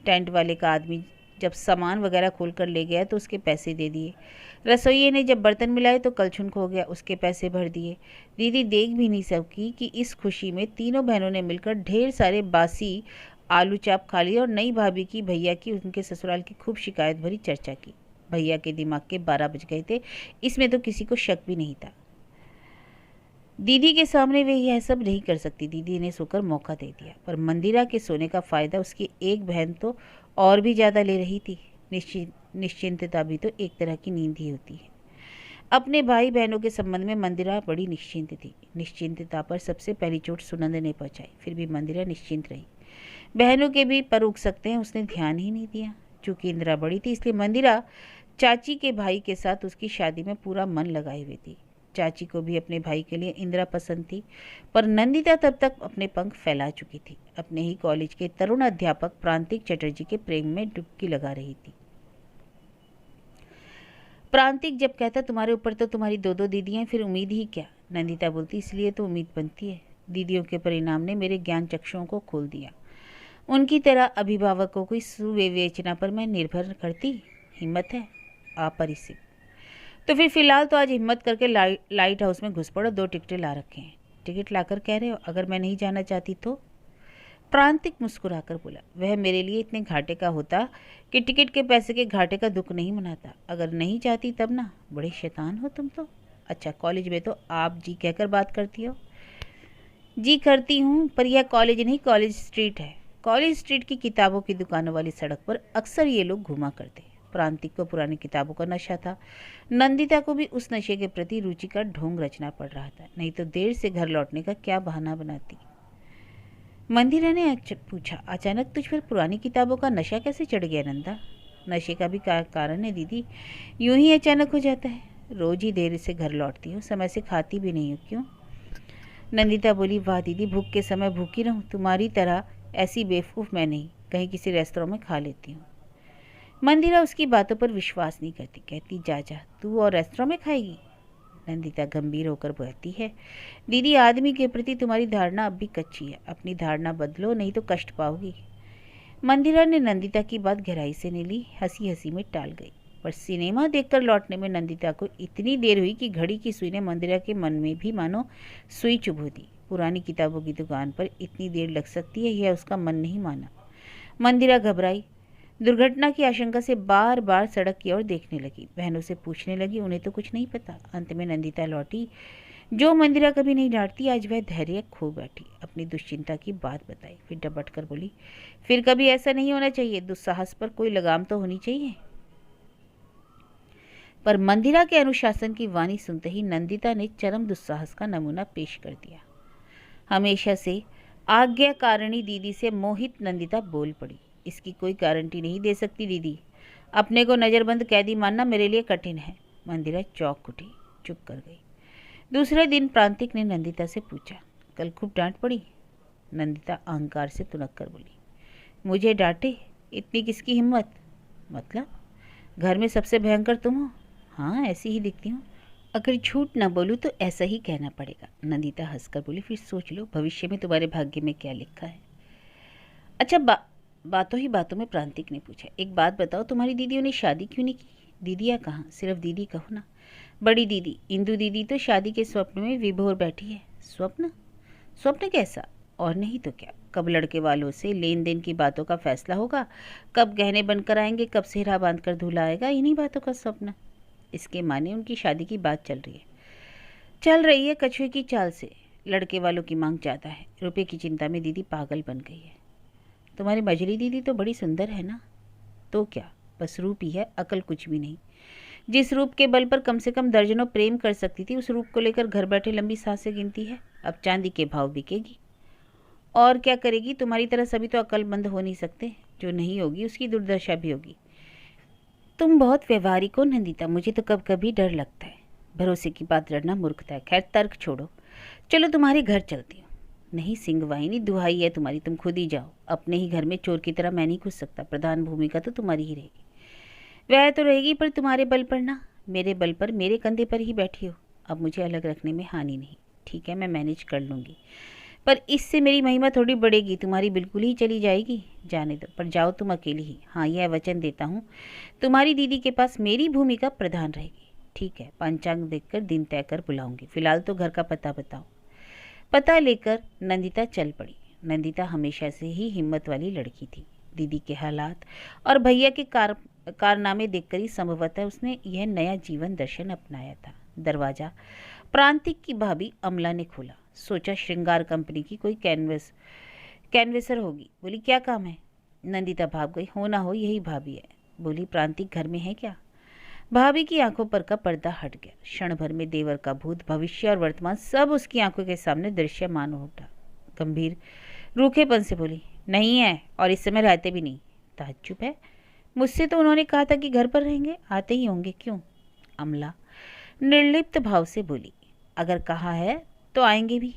टेंट वाले का आदमी जब सामान वगैरह खोल कर ले गया तो उसके पैसे दे दिए। रसोइये ने जब बर्तन मिलाए तो कलछुल खो गया, उसके पैसे भर दिए। दीदी देख भी नहीं सकी कि इस खुशी में तीनों बहनों ने मिलकर ढेर सारे बासी आलू चाप खा लिए और नई भाभी की भैया की उनके ससुराल की खूब शिकायत भरी चर्चा की। भैया के दिमाग के 12 बज गए थे, इसमें तो किसी को शक भी नहीं था। दीदी के सामने वे यह सब नहीं कर सकती। दीदी ने सोकर मौका दे दिया, पर मंदिरा के सोने का फ़ायदा उसकी एक बहन तो और भी ज़्यादा ले रही थी। निश्चिंतता भी तो एक तरह की नींद ही होती है। अपने भाई बहनों के संबंध में मंदिरा बड़ी निश्चिंत थी। निश्चिंतता पर सबसे पहली चोट सुनंद ने पहुंचाई, फिर भी मंदिरा निश्चिंत रही। बहनों के भी पर उग सकते हैं, उसने ध्यान ही नहीं दिया। चूँकि इंदिरा बड़ी थी इसलिए मंदिरा चाची के भाई के साथ उसकी शादी में पूरा मन लगाए हुए थी। चाची को भी अपने भाई के लिए इंदिरा पसंद थी, पर नंदिता तब तक अपने पंख फैला चुकी थी। अपने ही कॉलेज के तरुण अध्यापक प्रांतिक चटर्जी के प्रेम में डुबकी लगा रही थी। प्रांतिक जब कहता तुम्हारे ऊपर तो तुम्हारी 2-2 दीदियां, फिर उम्मीद ही क्या। नंदिता बोलती इसलिए तो उम्मीद बनती है। दीदियों के परिणाम ने मेरे ज्ञान चक्षुओं को खोल दिया। उनकी तरह अभिभावकों की सुविवेचना पर मैं निर्भर करती। हिम्मत है अपरिसीम। तो फिर फिलहाल तो आज हिम्मत करके लाइट हाउस में घुस पड़ो। 2 टिकटें ला रखे हैं। टिकट लाकर कह रहे हो अगर मैं नहीं जाना चाहती तो? प्रांतिक मुस्कुराकर बोला, वह मेरे लिए इतने घाटे का होता कि टिकट के पैसे के घाटे का दुख नहीं मनाता। अगर नहीं चाहती तब ना, बड़े शैतान हो तुम तो। अच्छा, कॉलेज में तो आप जी कहकर बात करती हो। जी करती हूँ, पर यह कॉलेज नहीं, कॉलेज स्ट्रीट है। कॉलेज स्ट्रीट की किताबों की दुकानों वाली सड़क पर अक्सर ये लोग घुमा करते। प्रांतिक को पुरानी किताबों का नशा था। नंदिता को भी उस नशे के प्रति रुचि का ढोंग रचना पड़ रहा था, नहीं तो देर से घर लौटने का क्या बहाना बनाती। मंदिरा ने पूछा, अचानक तुझ पर पुरानी किताबों का नशा कैसे चढ़ गया नंदा? नशे का भी कारण है दीदी, यूं ही अचानक हो जाता है। रोज ही देर से घर लौटती हो, समय से खाती भी नहीं हो, क्यों? नंदिता बोली, वाह दीदी, भूख के समय भूखी रहूं, तुम्हारी तरह ऐसी बेवकूफ़ मैं नहीं, कहीं किसी रेस्तोरेंट में खा लेती हूँ। मंदिरा उसकी बातों पर विश्वास नहीं करती, कहती जा जा, तू और रेस्तोरेंट में खाएगी? नंदिता गंभीर होकर बोलती है, दीदी आदमी के प्रति तुम्हारी धारणा अब भी कच्ची है, अपनी धारणा बदलो नहीं तो कष्ट पाओगी। मंदिरा ने नंदिता की बात गहराई से नहीं ली, हंसी हंसी में टाल गई। पर सिनेमा देखकर लौटने में नंदिता को इतनी देर हुई कि घड़ी की सुई ने मंदिरा के मन में भी मानो सुई चुभो दी। पुरानी किताबों की दुकान पर इतनी देर लग सकती है, यह उसका मन नहीं माना। मंदिरा घबराई, दुर्घटना की आशंका से बार बार सड़क की ओर देखने लगी। बहनों से पूछने लगी, उन्हें तो कुछ नहीं पता। अंत में नंदिता लौटी। जो मंदिरा कभी नहीं डांटती, आज वह धैर्य खो बैठी, अपनी दुश्चिंता की बात बताई। फिर डपट कर बोली, फिर कभी ऐसा नहीं होना चाहिए, दुस्साहस पर कोई लगाम तो होनी चाहिए। पर मंदिरा के अनुशासन की वाणी सुनते ही नंदिता ने चरम दुस्साहस का नमूना पेश कर दिया। हमेशा से आज्ञाकारिणी दीदी से मोहित नंदिता बोल पड़ी, इसकी कोई गारंटी नहीं दे सकती दीदी, अपने को नज़रबंद कैदी मानना मेरे लिए कठिन है। मंदिरा चौंक उठी, चुप कर गई। दूसरे दिन प्रांतिक ने नंदिता से पूछा, कल खूब डांट पड़ी? नंदिता अहंकार से तुनक कर बोली, मुझे डांटे? इतनी किसकी हिम्मत? मतलब घर में सबसे भयंकर तुम हो? हाँ, ऐसी ही दिखती हूँ। अगर झूठ ना बोलूँ तो ऐसा ही कहना पड़ेगा। नंदिता हंसकर बोली, फिर सोच लो भविष्य में तुम्हारे भाग्य में क्या लिखा है। अच्छा, बातों ही बातों में प्रांतिक ने पूछा, एक बात बताओ, तुम्हारी दीदियों ने शादी क्यों नहीं की? दीदियाँ कहाँ, सिर्फ दीदी कहो ना। बड़ी दीदी इंदु दीदी तो शादी के स्वप्न में विभोर बैठी है। स्वप्न? स्वप्न कैसा? और नहीं तो क्या, कब लड़के वालों से लेन देन की बातों का फैसला होगा, कब गहने बनकर आएंगे, कब सेहरा बांध कर दूल्हा आएगा, इन्हीं बातों का स्वप्न। इसके माने उनकी शादी की बात चल रही है कछुए की चाल से। लड़के वालों की मांग ज़्यादा है, रुपये की चिंता में दीदी पागल बन गई है। तुम्हारी मजली दीदी तो बड़ी सुंदर है ना? तो क्या, बस रूप ही है, अकल कुछ भी नहीं। जिस रूप के बल पर कम से कम दर्जनों प्रेम कर सकती थी, उस रूप को लेकर घर बैठे लंबी सांसें गिनती है। अब चांदी के भाव बिकेगी और क्या करेगी? तुम्हारी तरह सभी तो अक्लमंद हो नहीं सकते, जो नहीं होगी उसकी दुर्दशा भी होगी। तुम बहुत व्यवहारिक हो नंदिता, मुझे तो कब कभी डर लगता है। भरोसे की बात रटना मूर्खता है। खैर तर्क छोड़ो, चलो तुम्हारे घर चलती हूँ। नहीं सिंगवाहिनी, दुहाई है तुम्हारी, तुम खुद ही जाओ। अपने ही घर में चोर की तरह मैं नहीं घुस सकता। प्रधान भूमिका तो तुम्हारी ही रहेगी। वह तो रहेगी, पर तुम्हारे बल पर ना, मेरे बल पर, मेरे कंधे पर ही बैठी हो। अब मुझे अलग रखने में हानि नहीं। ठीक है, मैं मैनेज कर लूँगी, पर इससे मेरी महिमा थोड़ी बढ़ेगी। तुम्हारी बिल्कुल ही चली जाएगी। जाने दो, पर जाओ तुम अकेली ही। हाँ, यह वचन देता हूँ, तुम्हारी दीदी के पास मेरी भूमिका प्रधान रहेगी। ठीक है, पंचांग देखकर दिन तय कर बुलाऊंगी। फिलहाल तो घर का पता बताओ। पता लेकर नंदिता चल पड़ी। नंदिता हमेशा से ही हिम्मत वाली लड़की थी। दीदी के हालात और भैया के कारनामे देखकर ही संभवतः उसने यह नया जीवन दर्शन अपनाया था। दरवाजा प्रांतिक की भाभी अमला ने खोला। सोचा श्रृंगार कंपनी की कोई कैनवेसर होगी। बोली क्या काम है? नंदिता भाग गई। हो ना हो यही भाभी है। बोली प्रांतिक घर में है क्या? भाभी की आंखों पर का पर्दा हट गया। क्षण भर में देवर का भूत, भविष्य और वर्तमान सब उसकी आंखों के सामने दृश्यमान हो उठा। गंभीर रूखेपन से बोली नहीं है, और इस समय रहते भी नहीं। ताज्जुब है, मुझसे तो उन्होंने कहा था कि घर पर रहेंगे, आते ही होंगे, क्यों? अमला निर्लिप्त भाव से बोली अगर कहा है तो आएंगे भी।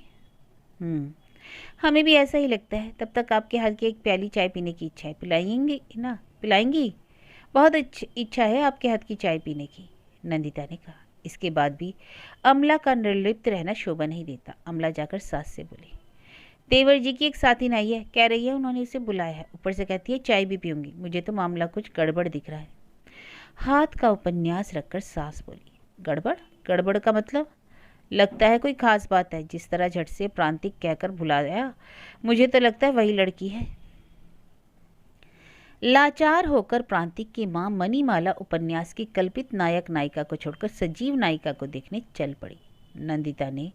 हमें भी ऐसा ही लगता है। तब तक आपके हाथ की एक प्याली चाय पीने की इच्छा है। पिलाएंगी ना? पिलाएंगी? बहुत इच्छा है आपके हाथ की चाय पीने की, नंदिता ने कहा। इसके बाद भी अमला का निर्लिप्त रहना शोभा नहीं देता। अमला जाकर सास से बोली देवर जी की एक साथी आई है, कह रही है उन्होंने उसे बुलाया है। ऊपर से कहती है चाय भी पीऊंगी। मुझे तो मामला कुछ गड़बड़ दिख रहा है। हाथ का उपन्यास रखकर सास बोली गड़बड़? गड़बड़ का मतलब? लगता है कोई खास बात है। जिस तरह झट से प्रांतिक कहकर बुलाया, मुझे तो लगता है वही लड़की है। लाचार होकर प्रांतिक की मां मणिमाला उपन्यास की कल्पित नायक नायिका को छोड़कर सजीव नायिका को देखने चल पड़ी। नंदिता ने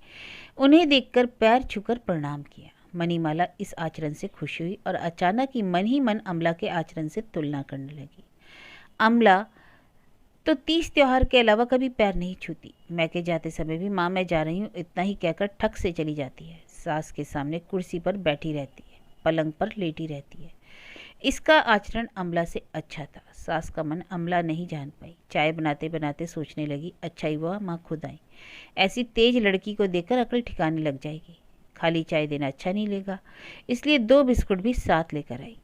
उन्हें देखकर पैर छूकर प्रणाम किया। मणिमाला इस आचरण से खुश हुई और अचानक ही मन अमला के आचरण से तुलना करने लगी। अमला तो 30 त्योहार के अलावा कभी पैर नहीं छूती। मैके जाते समय भी माँ मैं जा रही हूँ इतना ही कहकर ठक से चली जाती है। सास के सामने कुर्सी पर बैठी रहती है, पलंग पर लेटी रहती है। इसका आचरण अमला से अच्छा था। सास का मन अमला नहीं जान पाई। चाय बनाते बनाते सोचने लगी अच्छा ही हुआ माँ खुद आई। ऐसी तेज लड़की को देखकर अकल ठिकाने लग जाएगी। खाली चाय देना अच्छा नहीं लेगा, इसलिए 2 बिस्कुट भी साथ लेकर आई।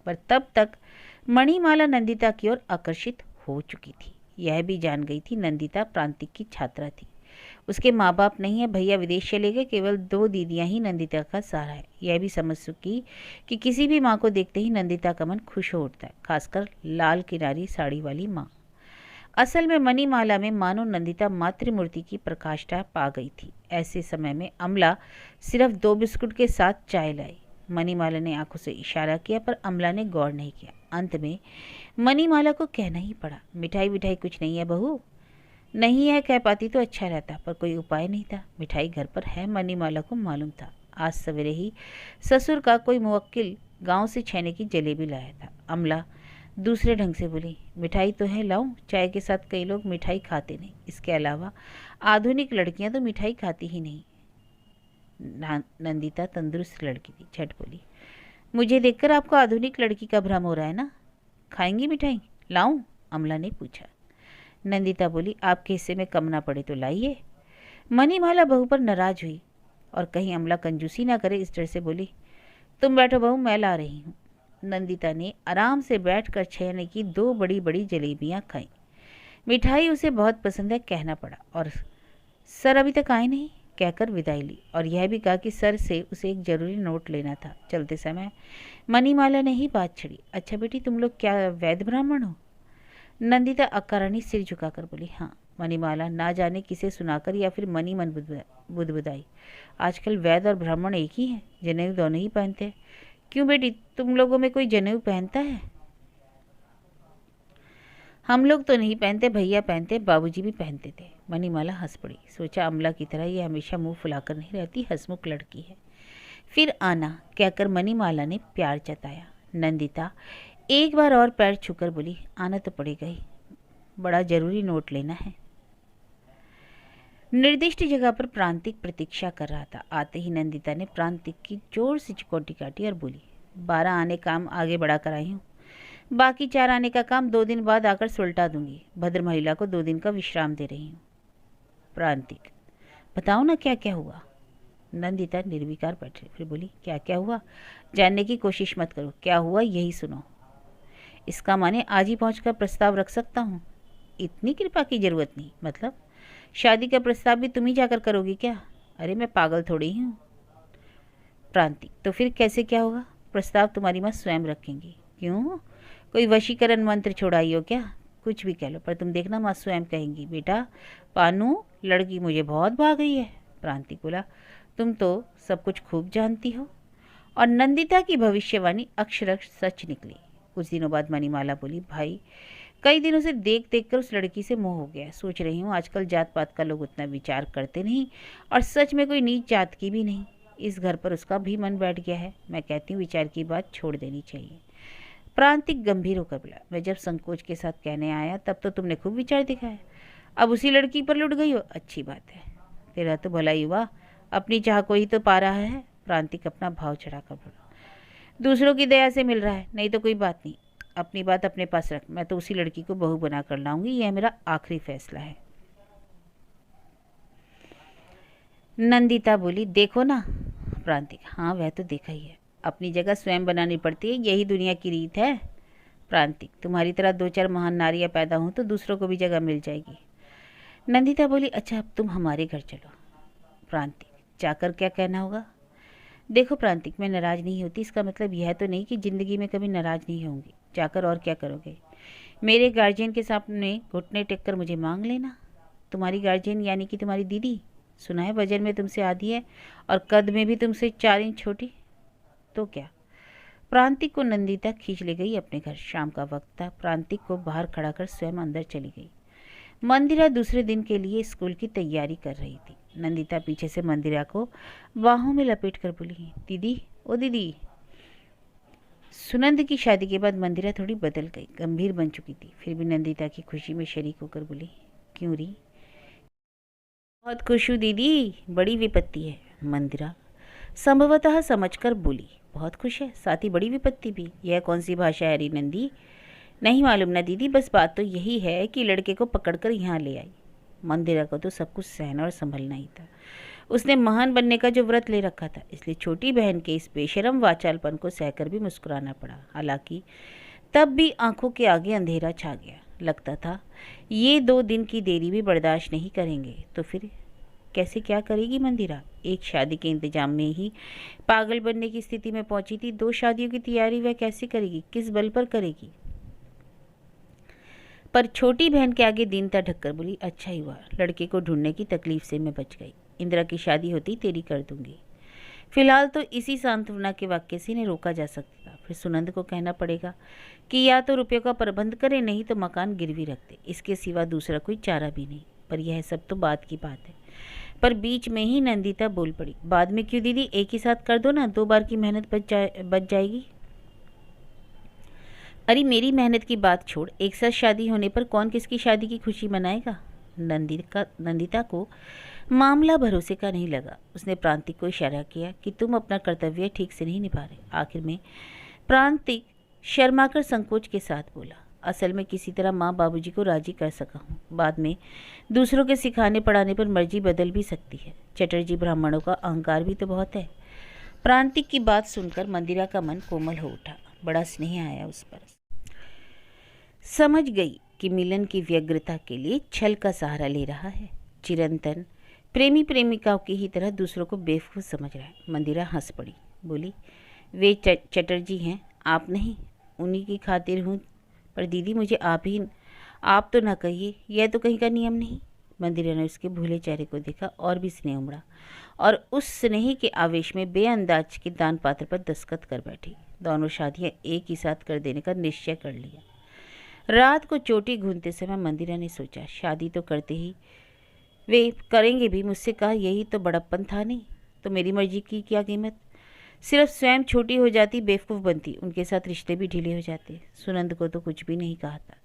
पर तब तक मणिमाला नंदिता की ओर आकर्षित हो चुकी थी। यह भी जान गई थी नंदिता प्रांतिक की छात्रा थी। उसके माँ बाप नहीं है, भैया विदेश चले गए, केवल 2 दीदियां ही नंदिता का सहारा है। यह भी समझ चुकी कि किसी भी माँ को देखते ही नंदिता का मन खुश हो उठता है, खासकर लाल किनारी साड़ी वाली माँ। असल में मणिमाला में मानो नंदिता मातृमूर्ति की प्रकाष्ठा पा गई थी। ऐसे समय में अमला सिर्फ 2 बिस्कुट के साथ चाय लाई। मणिमाला ने आंखों से इशारा किया, पर अमला ने गौर नहीं किया। अंत में मणिमाला को कहना ही पड़ा मिठाई विठाई कुछ नहीं है बहू? नहीं है कह पाती तो अच्छा रहता, पर कोई उपाय नहीं था। मिठाई घर पर है मणिमाला को मालूम था। आज सवेरे ही ससुर का कोई मुवक्किल गांव से छेने की जलेबी लाया था। अमला दूसरे ढंग से बोली मिठाई तो है, लाऊं? चाय के साथ कई लोग मिठाई खाते नहीं। इसके अलावा आधुनिक लड़कियां तो मिठाई खाती ही नहीं। नंदिता तंदुरुस्त लड़की थी, झट बोली मुझे देखकर आपको आधुनिक लड़की का भ्रम हो रहा है ना? खाएंगी मिठाई? लाऊं? अमला ने पूछा। नंदिता बोली आपके हिस्से में कम ना पड़े तो लाइए। मणिमाला बहू पर नाराज हुई और कहीं अमला कंजूसी ना करे इस डर से बोली तुम बैठो बहू, मैं ला रही हूँ। नंदिता ने आराम से बैठकर छेने की 2 बड़ी बड़ी जलेबियाँ खाईं। मिठाई उसे बहुत पसंद है कहना पड़ा, और सर अभी तक आए नहीं कहकर विदाई ली, और यह भी कहा कि सर से उसे एक जरूरी नोट लेना था। चलते समय मणिमाला ने ही बात छड़ी अच्छा बेटी तुम लोग क्या वैद्य ब्राह्मण हो? नंदिता अकारणी सिर झुकाकर बोली हाँ। मणिमाला ना जाने किसे सुनाकर या फिर मनी मन बुदबुदाई आजकल वैद्य और ब्राह्मण एक ही है, जनेऊ दोनों ही पहनते हैं। क्यों बेटी तुम लोगों में कोई जनेऊ पहनता है? हम लोग तो नहीं पहनते, भैया पहनते, बाबूजी भी पहनते थे। मणिमाला हंस पड़ी। सोचा अमला की तरह ये हमेशा मुंह फुलाकर नहीं रहती, हंसमुख लड़की है। फिर आना कहकर मणिमाला ने प्यार जताया। नंदिता एक बार और पैर छूकर बोली आना तो पड़ेगा ही, बड़ा जरूरी नोट लेना है। निर्दिष्ट जगह पर प्रांतिक प्रतीक्षा कर रहा था। आते ही नंदिता ने प्रांतिक की जोर से चिकोटी काटी और बोली 12 आने काम आगे बढ़ा कर आई हूँ, बाकी 4 आने का काम 2 दिन बाद आकर सुलटा दूंगी। भद्र महिला को 2 दिन का विश्राम दे रही हूँ। प्रांतिक, बताओ ना क्या क्या हुआ। नंदिता निर्विकार बैठी, फिर बोली, क्या क्या हुआ जानने की कोशिश मत करो, क्या हुआ यही सुनो। इसका माने आज ही पहुंचकर प्रस्ताव रख सकता हूँ? इतनी कृपा की जरूरत नहीं। मतलब शादी का प्रस्ताव भी तुम ही जाकर करोगी क्या? अरे मैं पागल थोड़ी ही हूँ। प्रांतिक, तो फिर कैसे क्या होगा? प्रस्ताव तुम्हारी माँ स्वयं रखेंगी। क्यों, कोई वशीकरण मंत्र छोड़ाई हो क्या? कुछ भी कह लो, पर तुम देखना माँ स्वयं कहेंगी, बेटा पानू लड़की मुझे बहुत भाग रही है। प्रांतिक बोला, तुम तो सब कुछ खूब जानती हो। और नंदिता की भविष्यवाणी अक्षरश सच निकली। कुछ दिनों बाद मणिमाला बोली, भाई कई दिनों से देख देख कर उस लड़की से मोह हो गया। सोच रही हूँ आजकल जात पात का लोग उतना विचार करते नहीं, और सच में कोई नीच जात की भी नहीं। इस घर पर उसका भी मन बैठ गया है। मैं कहती हूँ विचार की बात छोड़ देनी चाहिए। प्रांतिक गंभीर होकर बोला, मैं जब संकोच के साथ कहने आया तब तो तुमने खूब विचार दिखाया, अब उसी लड़की पर लुट गई हो। अच्छी बात है, तेरा तो भला ही हुआ, अपनी चाह को ही तो पा रहा है। प्रांतिक अपना भाव चढ़ाकर बोला, दूसरों की दया से मिल रहा है, नहीं तो कोई बात नहीं। अपनी बात अपने पास रख, मैं तो उसी लड़की को बहू बना कर लाऊंगी, यह मेरा आखिरी फैसला है। नंदिता बोली, देखो ना। प्रांतिक, हाँ वह तो देखा ही है, अपनी जगह स्वयं बनानी पड़ती है, यही दुनिया की रीत है। प्रांतिक, तुम्हारी तरह दो चार महान नारियां पैदा हों तो दूसरों को भी जगह मिल जाएगी। नंदिता बोली, अच्छा अब तुम हमारे घर चलो। प्रांतिक, जाकर क्या कहना होगा? देखो प्रांतिक, मैं नाराज़ नहीं होती, इसका मतलब यह तो नहीं कि ज़िंदगी में कभी नाराज़ नहीं होंगी। जाकर और क्या करोगे? मेरे गार्जियन के सामने घुटने टेक कर मुझे मांग लेना। तुम्हारी गार्जियन यानी कि तुम्हारी दीदी? सुना है वजन में तुमसे आधी है और कद में भी तुमसे 4 इंच छोटी। तो क्या? प्रांतिक को नंदिता खींच ले गई अपने घर। शाम का वक्त था। प्रांतिक को बाहर खड़ा कर स्वयं अंदर चली गई। मंदिरा दूसरे दिन के लिए स्कूल की तैयारी कर रही थी। नंदिता पीछे से मंदिरा को बाहों में लपेट कर बोली, दीदी ओ दीदी। सुनंद की शादी के बाद मंदिरा थोड़ी बदल गई, गंभीर बन चुकी थी। फिर भी नंदिता की खुशी में शरीक होकर बोली, क्यों री? बहुत खुश हूँ दीदी, बड़ी विपत्ति है। मंदिरा संभवतः समझकर बोली, बहुत खुश है, साथ ही बड़ी विपत्ति भी। यह कौन सी भाषा है री नंदी? नहीं मालूम ना दीदी, बस बात तो यही है कि लड़के को पकड़कर यहाँ ले आई। मंदिरा को तो सब कुछ सहना और संभलना ही था। उसने महान बनने का जो व्रत ले रखा था, इसलिए छोटी बहन के इस बेशरम वाचालपन को सहकर भी मुस्कुराना पड़ा। हालांकि तब भी आंखों के आगे अंधेरा छा गया। लगता था ये 2 दिन की देरी भी बर्दाश्त नहीं करेंगे। तो फिर कैसे क्या करेगी मंदिरा? एक शादी के इंतजाम में ही पागल बनने की स्थिति में पहुंची थी। 2 शादियों की तैयारी वह कैसे करेगी? किस बल पर करेगी? पर छोटी बहन के आगे दीनता ढककर बोली, अच्छा ही हुआ, लड़के को ढूंढने की तकलीफ से मैं बच गई। इंदिरा की शादी होती तेरी कर दूंगी। फिलहाल तो इसी सांत्वना के वाक्य से इन्हें रोका जा सकता था। फिर सुनंद को कहना पड़ेगा कि या तो रुपये का प्रबंध करे, नहीं तो मकान गिरवी रख दे। इसके सिवा दूसरा कोई चारा भी नहीं। पर यह सब तो बात की बात है। पर बीच में ही नंदिता बोल पड़ी, बाद में क्यों दीदी, एक ही साथ कर दो ना, 2 बार की मेहनत बच जाएगी। अरे मेरी मेहनत की बात छोड़, एक साथ शादी होने पर कौन किसकी शादी की खुशी मनाएगा? नंदिता को मामला भरोसे का नहीं लगा। उसने प्रांतिक को इशारा किया कि तुम अपना कर्तव्य ठीक से नहीं निभा रहे। आखिर में प्रांतिक शर्माकर संकोच के साथ बोला, असल में किसी तरह माँ बाबूजी को राजी कर सका हूँ। बाद में दूसरों के सिखाने पढ़ाने पर मर्जी बदल भी सकती है। चटर्जी ब्राह्मणों का अहंकार भी तो बहुत है। प्रांतिक की बात सुनकर मंदिरा का मन कोमल हो उठा। बड़ा स्नेह आया उस पर। समझ गई कि मिलन की व्यग्रता के लिए छल का सहारा ले रहा है। चिरंतन प्रेमी प्रेमिकाओं की ही तरह दूसरों को बेवकूफ़ समझ रहा है। मंदिरा हंस पड़ी, बोली, वे चटर्जी हैं, आप नहीं। उन्हीं की खातिर हूँ। पर दीदी मुझे आप तो ना कहिए, यह तो कहीं का नियम नहीं। मंदिरा ने उसके भूले चेहरे को देखा और भी स्नेह उमड़ा, और उस स्नेह के आवेश में बेअंदाज के दान पात्र पर दस्तखत कर बैठी। दोनों शादियाँ एक ही साथ कर देने का निश्चय कर लिया। रात को चोटी घूमते समय मंदिरा ने सोचा, शादी तो करते ही वे करेंगे भी, मुझसे कहा यही तो बड़प्पन था। नहीं तो मेरी मर्जी की क्या कीमत? सिर्फ स्वयं छोटी हो जाती, बेवकूफ़ बनती, उनके साथ रिश्ते भी ढीले हो जाते। सुनंद को तो कुछ भी नहीं कहा था,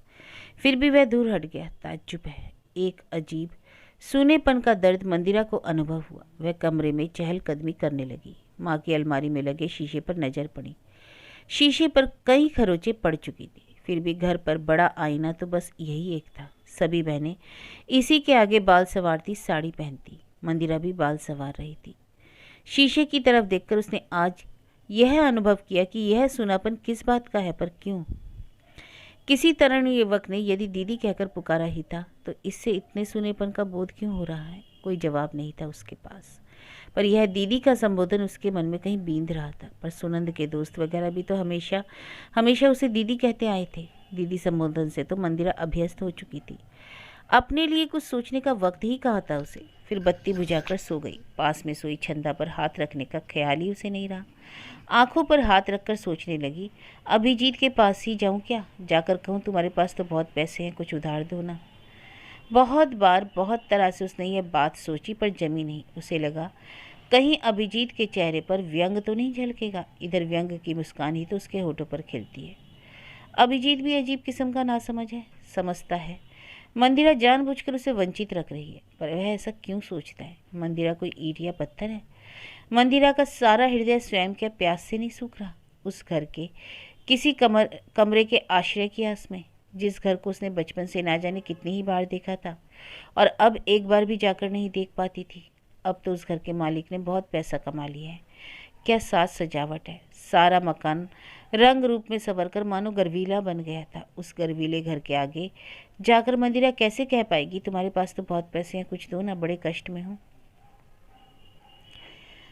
फिर भी वह दूर हट गया। ताज्जुब है, एक अजीब सूनेपन का दर्द मंदिरा को अनुभव हुआ। वह कमरे में चहलकदमी करने लगी। माँ की अलमारी में लगे शीशे पर नजर पड़ी। शीशे पर कई खरोंचे पड़ चुकी थी। फिर भी घर पर बड़ा आईना तो बस यही एक था। सभी बहनें इसी के आगे बाल संवारती साड़ी पहनती। मंदिरा भी बाल संवार रही थी। शीशे की तरफ देखकर उसने आज यह अनुभव किया कि यह सूनापन किस बात का है, पर क्यों। किसी तरुण युवक ने यदि दीदी कहकर पुकारा ही था तो इससे इतने सूनेपन का बोध क्यों हो रहा है। कोई जवाब नहीं था उसके पास, पर यह दीदी का संबोधन उसके मन में कहीं बींध रहा था। पर सुनंद के दोस्त वगैरह भी तो हमेशा हमेशा उसे दीदी कहते आए थे। दीदी संबोधन से तो मंदिरा अभ्यस्त हो चुकी थी। अपने लिए कुछ सोचने का वक्त ही कहा था उसे। फिर बत्ती बुझाकर सो गई। पास में सोई छंदा पर हाथ रखने का ख्याल ही उसे नहीं रहा। आंखों पर हाथ रखकर सोचने लगी, अभिजीत के पास ही जाऊं क्या? जाकर कहूं तुम्हारे पास तो बहुत पैसे हैं, कुछ उधार दो ना। बहुत बार बहुत तरह से उसने यह बात सोची पर जमी नहीं। उसे लगा कहीं अभिजीत के चेहरे पर व्यंग तो नहीं झलकेगा। इधर व्यंग की मुस्कान ही तो उसके होठों पर खिलती है। अभिजीत भी अजीब किस्म का नासमझ है, समझता है मंदिरा जानबूझकर उसे वंचित रख रही है, पर वह ऐसा क्यों सोचता है? मंदिरा कोई ईंट या पत्थर है? मंदिरा का सारा हृदय स्वयं क्या प्यास से नहीं सूख रहा? उस घर के किसी कमरे के आश्रय की आस में, जिस घर को उसने बचपन से ना जाने कितनी ही बार देखा था और अब एक बार भी जाकर नहीं देख पाती थी। अब तो उस घर के मालिक ने बहुत पैसा कमा लिया है। क्या साज सजावट है! सारा मकान रंग रूप में संवरकर मानो गर्वीला बन गया था। उस गर्वीले घर के आगे जाकर मंदिरा कैसे कह पाएगी तुम्हारे पास तो बहुत पैसे हैं, कुछ दो ना, बड़े कष्ट में हूँ।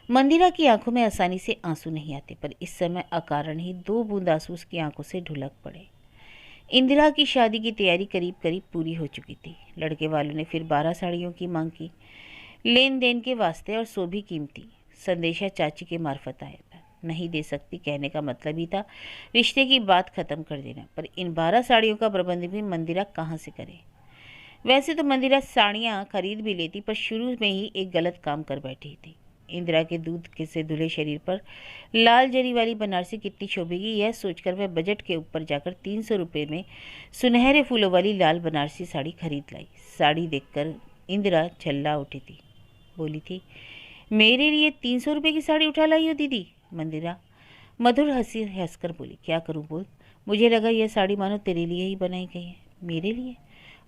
मंदिरा की आंखों में आसानी से आंसू नहीं आते, पर इस समय अकारण ही 2 बूंद आंसू उसकी आंखों से ढुलक पड़े। इंदिरा की शादी की तैयारी करीब करीब पूरी हो चुकी थी। लड़के वालों ने फिर 12 साड़ियों की मांग की, लेन देन के वास्ते, और सो भी कीमती। संदेशा चाची के मार्फत आया था। नहीं दे सकती कहने का मतलब ही था रिश्ते की बात खत्म कर देना। पर इन 12 साड़ियों का प्रबंध भी मंदिरा कहाँ से करे? वैसे तो मंदिरा साड़ियाँ खरीद भी लेती, पर शुरू में ही एक गलत काम कर बैठी थी। इंदिरा के दूध के से धुले शरीर पर लाल जरी वाली बनारसी कितनी शोभेगी, यह सोचकर वह बजट के ऊपर जाकर 300 रुपये में सुनहरे फूलों वाली लाल बनारसी साड़ी खरीद लाई। साड़ी देखकर इंदिरा झल्ला उठी थी। बोली थी, मेरे लिए 300 रुपये की साड़ी उठा लाई हो दीदी? मंदिरा मधुर हंसी हंसकर बोली, क्या करूं बोल, मुझे लगा यह साड़ी मानो तेरे लिए ही बनाई गई है। मेरे लिए?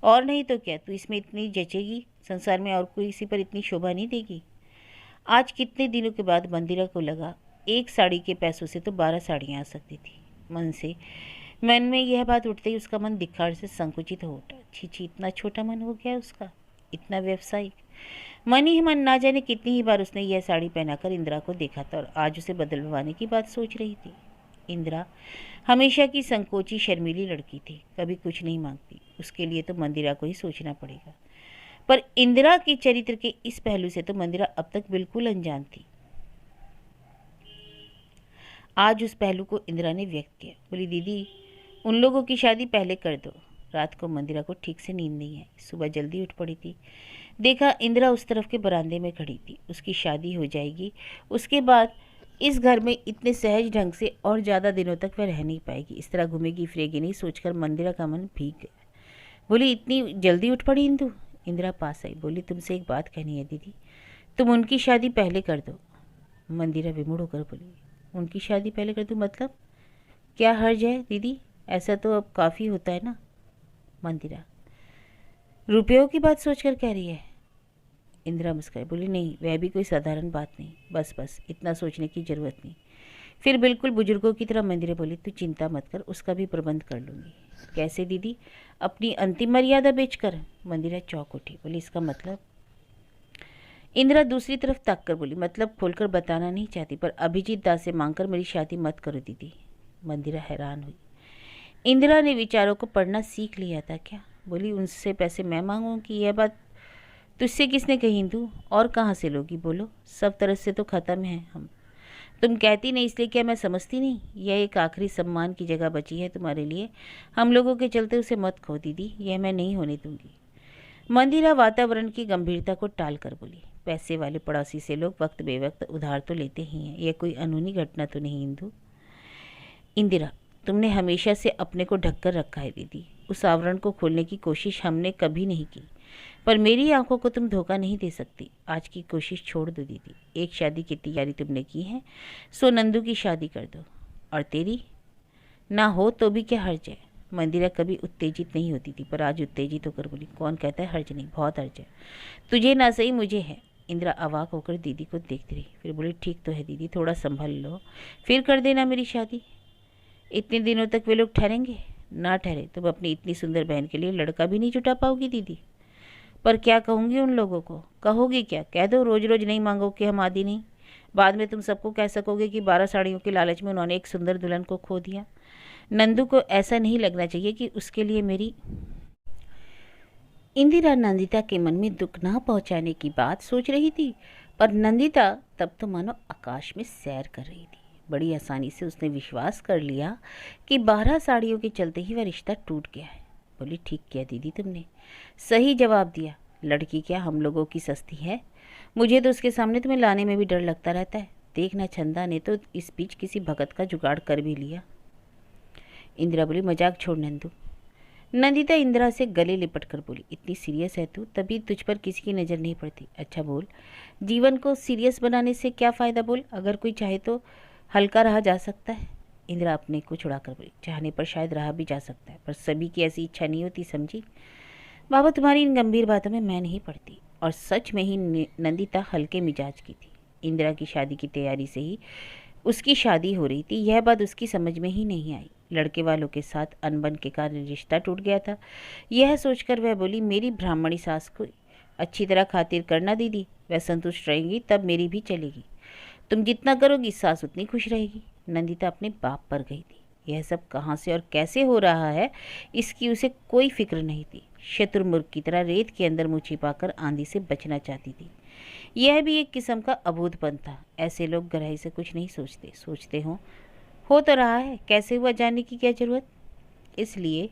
और नहीं तो क्या, तू इसमें इतनी जचेगी, संसार में और कोई इसी पर इतनी शोभा नहीं देगी। आज कितने दिनों के बाद मंदिरा को लगा एक साड़ी के पैसों से तो 12 साड़ियाँ आ सकती थी। मन में यह बात उठते ही उसका मन दिखाड़ से संकुचित हो उठा। छी, इतना छोटा मन हो गया उसका, इतना व्यवसायिक। मन ही मन ना जाने कितनी ही बार उसने यह साड़ी पहनाकर इंदिरा को देखा था और आज उसे बदलवाने की बात सोच रही थी। इंदिरा हमेशा की संकोची शर्मीली लड़की थी, कभी कुछ नहीं मांगती। उसके लिए तो मंदिरा को ही सोचना पड़ेगा। पर इंदिरा के चरित्र के इस पहलू से तो मंदिरा अब तक बिल्कुल अनजान थी। आज उस पहलू को इंदिरा ने व्यक्त किया। बोली, दीदी उन लोगों की शादी पहले कर दो। रात को मंदिरा को ठीक से नींद नहीं है। सुबह जल्दी उठ पड़ी थी। देखा इंदिरा उस तरफ के बरामदे में खड़ी थी। उसकी शादी हो जाएगी, उसके बाद इस घर में इतने सहज ढंग से और ज़्यादा दिनों तक वह रह नहीं पाएगी। इस तरह घूमेगी फिरेगी नहीं, सोचकर मंदिरा का मन भीग गया। बोली, इतनी जल्दी उठ पड़ी इंदु? इंदिरा पास आई। बोली, तुमसे एक बात कहनी है दीदी, तुम उनकी शादी पहले कर दो। मंदिरा विमुड़ होकर बोली, उनकी शादी पहले कर दूँ मतलब? क्या हर्ज है दीदी, ऐसा तो अब काफ़ी होता है ना। मंदिरा रुपयों की बात सोचकर कह रही है। इंदिरा मुस्कुराई, बोली, नहीं वह भी कोई साधारण बात नहीं, बस इतना सोचने की ज़रूरत नहीं। फिर बिल्कुल बुजुर्गों की तरह मंदिरा बोली, तू चिंता मत कर, उसका भी प्रबंध कर लूँगी। कैसे दीदी? अपनी अंतिम मर्यादा बेचकर? मंदिरा चौंक उठी। बोली, इसका मतलब? इंदिरा दूसरी तरफ ताक कर बोली, मतलब खोलकर बताना नहीं चाहती, पर अभिजीत दास से मांगकर मेरी शादी मत करो दीदी। मंदिरा हैरान हुई। इंदिरा ने विचारों को पढ़ना सीख लिया था क्या? बोली, उनसे पैसे मैं मांगूंगी, यह बात तुझसे किसने कही इंदु? और कहाँ से लोगी? बोलो, सब तरह से तो ख़त्म है हम। तुम कहती नहीं इसलिए क्या मैं समझती नहीं? यह एक आखिरी सम्मान की जगह बची है तुम्हारे लिए, हम लोगों के चलते उसे मत खो दीदी, यह मैं नहीं होने दूंगी। मंदिरा वातावरण की गंभीरता को टाल कर बोली, पैसे वाले पड़ोसी से लोग वक्त बेवक्त उधार तो लेते ही हैं, यह कोई अनूनी घटना तो नहीं इंदु। इंदिरा, तुमने हमेशा से अपने को ढककर रखा है दीदी, उस आवरण को खोलने की कोशिश हमने कभी नहीं की, पर मेरी आंखों को तुम धोखा नहीं दे सकती। आज की कोशिश छोड़ दो दीदी, एक शादी की तैयारी तुमने की है, सो नंदू की शादी कर दो। और तेरी ना हो तो भी क्या हर्ज है? मंदिरा कभी उत्तेजित नहीं होती थी, पर आज उत्तेजित होकर बोली, कौन कहता है हर्ज नहीं, बहुत हर्ज है। तुझे ना सही मुझे है। इंदिरा अवाक होकर दीदी को देखती रही, फिर बोली, ठीक तो है दीदी, थोड़ा संभल लो, फिर कर देना मेरी शादी। इतने दिनों तक वे लोग ठहरेंगे? ना ठहरे तुम अपनी इतनी सुंदर बहन के लिए लड़का भी नहीं जुटा पाओगी दीदी। पर क्या कहूँगी उन लोगों को? कहोगी क्या? कह दो रोज रोज नहीं मांगो कि हम आदि नहीं। बाद में तुम सबको कह सकोगे कि 12 साड़ियों के लालच में उन्होंने एक सुंदर दुल्हन को खो दिया। नंदू को ऐसा नहीं लगना चाहिए कि उसके लिए मेरी। इंदिरा नंदिता के मन में दुख ना पहुंचाने की बात सोच रही थी, पर नंदिता तब तो मानो आकाश में सैर कर रही थी। बड़ी आसानी से उसने विश्वास कर लिया कि 12 साड़ियों के चलते ही वह रिश्ता टूट गया है। बोली, ठीक किया दीदी, तुमने सही जवाब दिया। लड़की क्या हम लोगों की सस्ती है? मुझे तो उसके सामने तुम्हें लाने में भी डर लगता रहता है। देखना चंदा ने तो इस बीच किसी भगत का जुगाड़ कर भी लिया। इंदिरा बोली, मजाक छोड़ नंदू। नंदिता इंदिरा से गले लिपट कर बोली, इतनी सीरियस है तू, तभी तुझ पर किसी की नज़र नहीं पड़ती। अच्छा बोल, जीवन को सीरियस बनाने से क्या फ़ायदा? बोल, अगर कोई चाहे तो हल्का रहा जा सकता है। इंदिरा अपने को छुड़ाकर बोली, चाहने पर शायद रहा भी जा सकता है, पर सभी की ऐसी इच्छा नहीं होती, समझी? बाबा, तुम्हारी इन गंभीर बातों में मैं नहीं पड़ती। और सच में ही नंदिता हल्के मिजाज की थी। इंदिरा की शादी की तैयारी से ही उसकी शादी हो रही थी, यह बात उसकी समझ में ही नहीं आई। लड़के वालों के साथ अनबन के कारण रिश्ता टूट गया था। यह सोचकर वह बोली, मेरी ब्राह्मणी सास को अच्छी तरह खातिर करना दीदी, वह संतुष्ट रहेंगी तब मेरी भी चलेगी। तुम जितना करोगी सास उतनी खुश रहेगी। नंदिता अपने बाप पर गई थी। यह सब कहाँ से और कैसे हो रहा है इसकी उसे कोई फिक्र नहीं थी। शत्रुमुर्ग की तरह रेत के अंदर मुँह छिपाकर आंधी से बचना चाहती थी। यह भी एक किस्म का अबोधपन था। ऐसे लोग गहराई से कुछ नहीं सोचते, सोचते हो तो रहा है, कैसे हुआ जानने की क्या जरूरत। इसलिए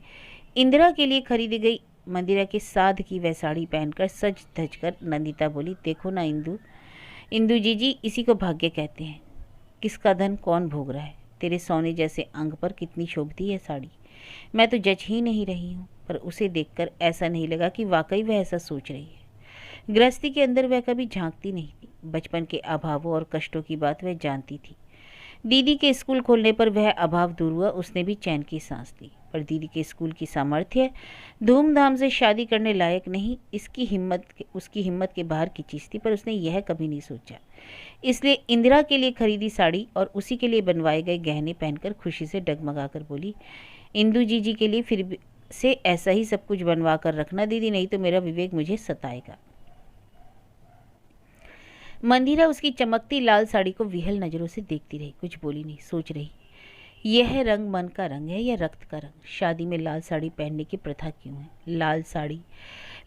इंदिरा के लिए खरीदी गई मंदिरा के साध की वह साड़ी पहनकर सज धज कर नंदिता बोली, देखो ना इंदू, इंदू जी, इसी को भाग्य कहते हैं। किसका धन कौन भोग रहा है? तेरे सोने जैसे अंग पर कितनी शोभती है साड़ी। मैं तो जज ही नहीं रही हूँ, पर उसे देखकर ऐसा नहीं लगा कि वाकई वह ऐसा सोच रही है। गृहस्थी के अंदर वह कभी झांकती नहीं थी। बचपन के अभावों और कष्टों की बात वह जानती थी। दीदी के स्कूल खोलने पर वह अभाव दूर हुआ, उसने भी चैन की सांस ली। पर दीदी के स्कूल की सामर्थ्य धूमधाम से शादी करने लायक नहीं, इसकी हिम्मत उसकी हिम्मत के बाहर की चीज़ थी, पर उसने यह कभी नहीं सोचा। इसलिए इंदिरा के लिए खरीदी साड़ी और उसी के लिए बनवाए गए गहने पहनकर खुशी से डगमगाकर बोली, इंदू जी के लिए फिर से ऐसा ही सब कुछ बनवा कर रखना दीदी, नहीं तो मेरा विवेक मुझे सताएगा। मंदिरा उसकी चमकती लाल साड़ी को विहल नज़रों से देखती रही, कुछ बोली नहीं। सोच रही, यह रंग मन का रंग है या रक्त का रंग? शादी में लाल साड़ी पहनने की प्रथा क्यों है? लाल साड़ी,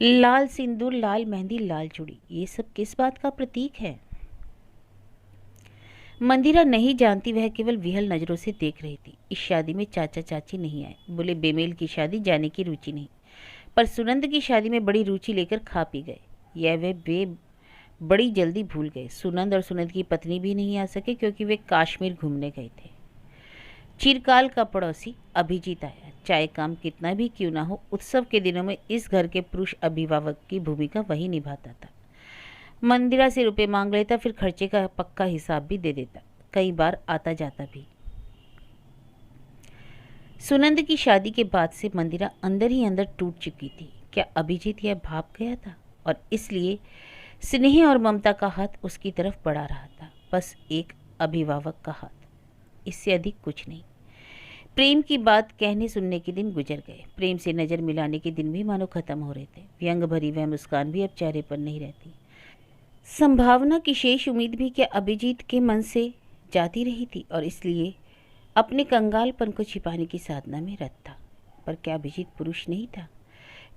लाल सिंदूर, लाल मेहंदी, लाल चूड़ी, ये सब किस बात का प्रतीक है? मंदिरा नहीं जानती, वह केवल विहल नज़रों से देख रही थी। इस शादी में चाचा चाची नहीं आए। बोले, बेमेल की शादी, जाने की रुचि नहीं। पर सुनंद की शादी में बड़ी रुचि लेकर खा पी गए। यह वे बड़ी जल्दी भूल गए। सुनंद और सुनंद की पत्नी भी नहीं आ सके क्योंकि वे कश्मीर घूमने गए थे। चिरकाल का पड़ोसी अभिजीत आया। चाहे काम कितना भी क्यों ना हो, उत्सव के दिनों में इस घर के पुरुष अभिभावक की भूमिका वही निभाता था। मंदिरा से रुपए मांग लेता, फिर खर्चे का पक्का हिसाब भी दे देता, कई बार आता जाता भी। सुनंद की शादी के बाद से मंदिरा अंदर ही अंदर टूट चुकी थी। क्या अभिजीत यह भाप गया था और इसलिए स्नेह और ममता का हाथ उसकी तरफ बढ़ा रहा था? बस एक अभिभावक का हाथ, इससे अधिक कुछ नहीं। प्रेम की बात कहने सुनने के दिन गुजर गए। प्रेम से नज़र मिलाने के दिन भी मानो खत्म हो रहे थे। व्यंग भरी वह मुस्कान भी अब चेहरे पर नहीं रहती। संभावना की शेष उम्मीद भी क्या अभिजीत के मन से जाती रही थी और इसलिए अपने कंगालपन को छिपाने की साधना में रत था। पर क्या अभिजीत पुरुष नहीं था?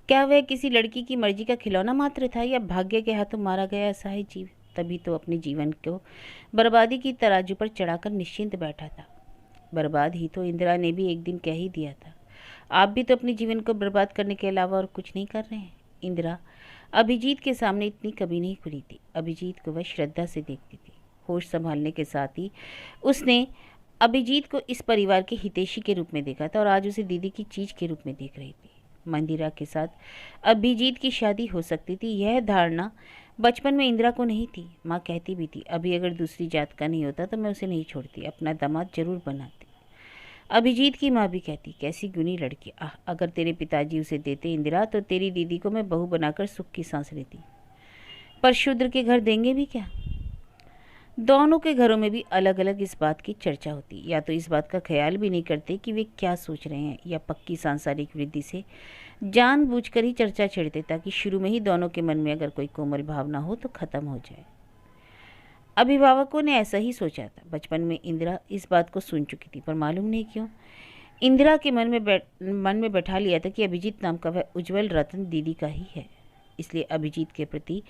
क्या वह किसी लड़की की मर्जी का खिलौना मात्र था या भाग्य के हाथों मारा गया असहाय जीव? तभी तो अपने जीवन को बर्बादी की तराजू पर चढ़ाकर निश्चिंत बैठा था। बर्बाद ही तो इंदिरा ने भी एक दिन कह ही दिया था। आप भी तो अपने जीवन को बर्बाद करने के अलावा और कुछ नहीं कर रहे हैं। इंदिरा अभिजीत के सामने इतनी कभी नहीं खुली थी। अभिजीत को वह श्रद्धा से देखती थी। होश संभालने के साथ ही उसने अभिजीत को इस परिवार के हितैषी के रूप में देखा था और आज उसे दीदी की चीज के रूप में देख रही थी। मंदिरा के साथ अभिजीत की शादी हो सकती थी, यह धारणा बचपन में इंदिरा को नहीं थी। माँ कहती भी थी, अभी अगर दूसरी जात का नहीं होता तो मैं उसे नहीं छोड़ती, अपना दामाद जरूर बनाती। अभिजीत की माँ भी कहती, कैसी गुनी लड़की, आह अगर तेरे पिताजी उसे देते इंदिरा तो तेरी दीदी को मैं बहू बनाकर सुख की सांस लेती। पर शूद्र के घर देंगे भी क्या। दोनों के घरों में भी अलग अलग इस बात की चर्चा होती, या तो इस बात का ख्याल भी नहीं करते कि वे क्या सोच रहे हैं, या पक्की सांसारिक वृद्धि से जानबूझकर ही चर्चा छेड़ते ताकि शुरू में ही दोनों के मन में अगर कोई कोमल भावना हो तो खत्म हो जाए। अभिभावकों ने ऐसा ही सोचा था। बचपन में इंदिरा इस बात को सुन चुकी थी, पर मालूम नहीं क्यों इंदिरा के मन में बैठा लिया था कि अभिजीत नाम का वह उज्जवल रत्न दीदी का ही है। इसलिए अभिजीत के प्रति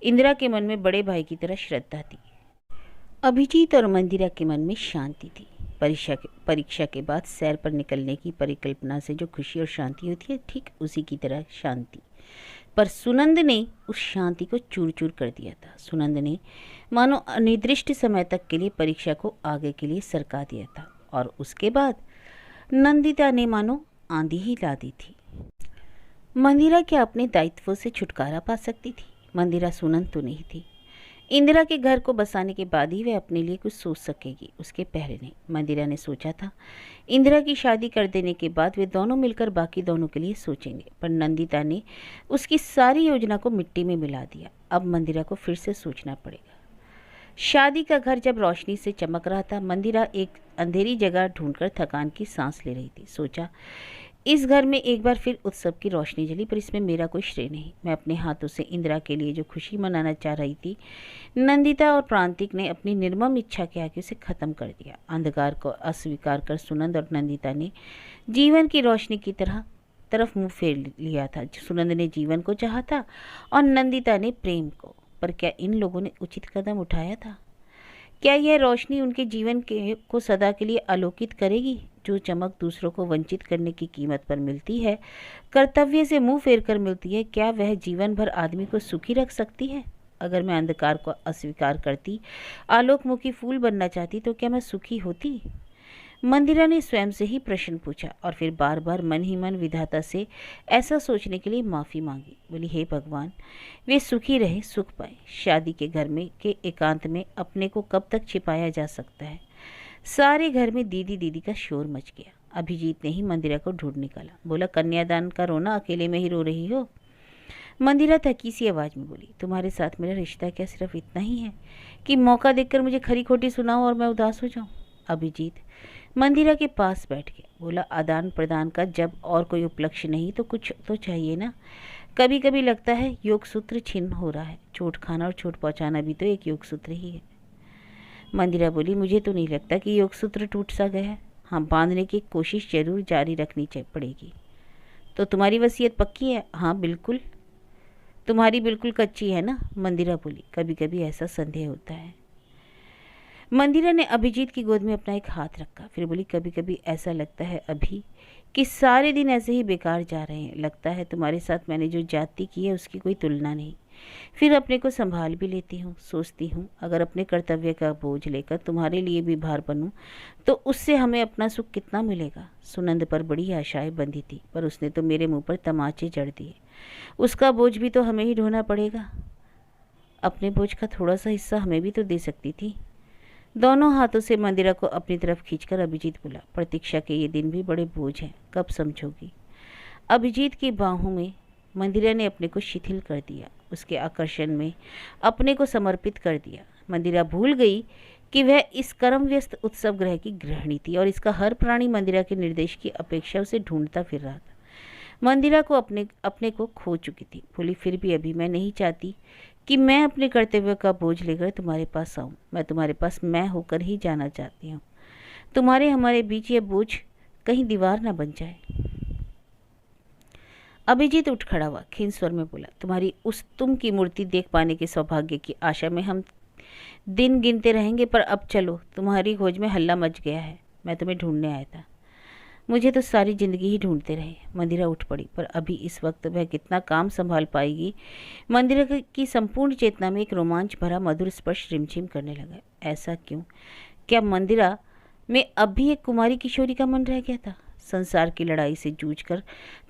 इंदिरा के मन में बड़े भाई की तरह श्रद्धा थी। अभिजीत और मंदिरा के मन में शांति थी। परीक्षा के बाद सैर पर निकलने की परिकल्पना से जो खुशी और शांति होती है, ठीक उसी की तरह शांति। पर सुनंद ने उस शांति को चूर चूर कर दिया था। सुनंद ने मानो अनिर्दिष्ट समय तक के लिए परीक्षा को आगे के लिए सरका दिया था, और उसके बाद नंदिता ने मानो आंधी ही ला दी थी। मंदिरा क्या अपने दायित्वों से छुटकारा पा सकती थी। मंदिरा सुनंद तो नहीं थी। इंदिरा के घर को बसाने के बाद ही वह अपने लिए कुछ सोच सकेगी, उसके पहले नहीं। मंदिरा ने सोचा था इंदिरा की शादी कर देने के बाद वे दोनों मिलकर बाकी दोनों के लिए सोचेंगे, पर नंदिता ने उसकी सारी योजना को मिट्टी में मिला दिया। अब मंदिरा को फिर से सोचना पड़ेगा। शादी का घर जब रोशनी से चमक रहा था, मंदिरा एक अंधेरी जगह ढूंढकर थकान की सांस ले रही थी। सोचा इस घर में एक बार फिर उत्सव की रोशनी जली, पर इसमें मेरा कोई श्रेय नहीं। मैं अपने हाथों से इंदिरा के लिए जो खुशी मनाना चाह रही थी, नंदिता और प्रांतिक ने अपनी निर्मम इच्छा के आगे उसे खत्म कर दिया। अंधकार को अस्वीकार कर सुनंद और नंदिता ने जीवन की रोशनी की तरफ मुंह फेर लिया था। सुनंद ने जीवन को चाहा था और नंदिता ने प्रेम को। पर क्या इन लोगों ने उचित कदम उठाया था? क्या यह रोशनी उनके जीवन को सदा के लिए आलोकित करेगी? जो चमक दूसरों को वंचित करने की कीमत पर मिलती है, कर्तव्य से मुंह फेर कर मिलती है, क्या वह जीवन भर आदमी को सुखी रख सकती है? अगर मैं अंधकार को अस्वीकार करती, आलोकमुखी फूल बनना चाहती, तो क्या मैं सुखी होती? मंदिरा ने स्वयं से ही प्रश्न पूछा और फिर बार बार मन ही मन विधाता से ऐसा सोचने के लिए माफ़ी मांगी। बोली, हे भगवान, वे सुखी रहे, सुख पाए। शादी के घर में के एकांत में अपने को कब तक छिपाया जा सकता है? सारे घर में दीदी दीदी का शोर मच गया। अभिजीत ने ही मंदिरा को ढूंढ निकाला। बोला, कन्यादान का रोना अकेले में ही रो रही हो? मंदिरा थकी सी आवाज़ में बोली, तुम्हारे साथ मेरा रिश्ता क्या सिर्फ इतना ही है कि मौका देखकर मुझे खरी खोटी सुनाओ और मैं उदास हो जाऊं? अभिजीत मंदिरा के पास बैठ गया। बोला, आदान प्रदान का जब और कोई उपलक्ष्य नहीं तो कुछ तो चाहिए ना। कभी कभी लगता है योग सूत्र छिन्न हो रहा है। चोट खाना और चोट पहुंचाना भी तो एक योग सूत्र ही है। मंदिरा बोली, मुझे तो नहीं लगता कि योग सूत्र टूट सा गया है। हाँ, बांधने की कोशिश जरूर जारी रखनी पड़ेगी। तो तुम्हारी वसीयत पक्की है? हाँ बिल्कुल। तुम्हारी बिल्कुल कच्ची है ना? मंदिरा बोली, कभी कभी ऐसा संदेह होता है। मंदिरा ने अभिजीत की गोद में अपना एक हाथ रखा, फिर बोली, कभी कभी ऐसा लगता है अभी कि सारे दिन ऐसे ही बेकार जा रहे हैं। लगता है तुम्हारे साथ मैंने जो जाति की है उसकी कोई तुलना नहीं। फिर अपने को संभाल भी लेती हूँ। सोचती हूँ अगर अपने कर्तव्य का बोझ लेकर तुम्हारे लिए भी भार बनूं तो उससे हमें अपना सुख कितना मिलेगा। सुनंद पर बड़ी आशाएं बंधी थी, पर उसने तो मेरे मुंह पर तमाचे जड़ दिए। उसका बोझ भी तो हमें ही ढोना पड़ेगा। अपने बोझ का थोड़ा सा हिस्सा हमें भी तो दे सकती थी। दोनों हाथों से मंदिरा को अपनी तरफ खींचकर अभिजीत बोला, प्रतीक्षा के ये दिन भी बड़े बोझ हैं, कब समझोगी? अभिजीत की बाहों में मंदिरा ने अपने को शिथिल कर दिया, उसके आकर्षण में अपने को समर्पित कर दिया। मंदिरा भूल गई कि वह इस कर्म व्यस्त उत्सव गृह की गृहिणी थी और इसका हर प्राणी मंदिरा के निर्देश की अपेक्षा उसे ढूंढता फिर रहा था। मंदिरा को अपने को खो चुकी थी। बोली, फिर भी अभी मैं नहीं चाहती कि मैं अपने कर्तव्य का बोझ लेकर तुम्हारे पास आऊँ। मैं तुम्हारे पास मैं होकर ही जाना चाहती हूँ। तुम्हारे हमारे बीच ये बोझ कहीं दीवार ना बन जाए। अभिजीत उठ खड़ा हुआ, खीन स्वर में बोला, तुम्हारी उस तुम की मूर्ति देख पाने के सौभाग्य की आशा में हम दिन गिनते रहेंगे, पर अब चलो, तुम्हारी खोज में हल्ला मच गया है। मैं तुम्हें ढूंढने आया था। मुझे तो सारी जिंदगी ही ढूंढते रहे। मंदिरा उठ पड़ी, पर अभी इस वक्त वह कितना काम संभाल पाएगी। मंदिरा की संपूर्ण चेतना में एक रोमांच भरा मधुर स्पर्श रिमझिम करने लगा। ऐसा क्यों? क्या मंदिरा में अब भी एक कुमारी किशोरी का मन रह गया था? संसार की लड़ाई से जूझकर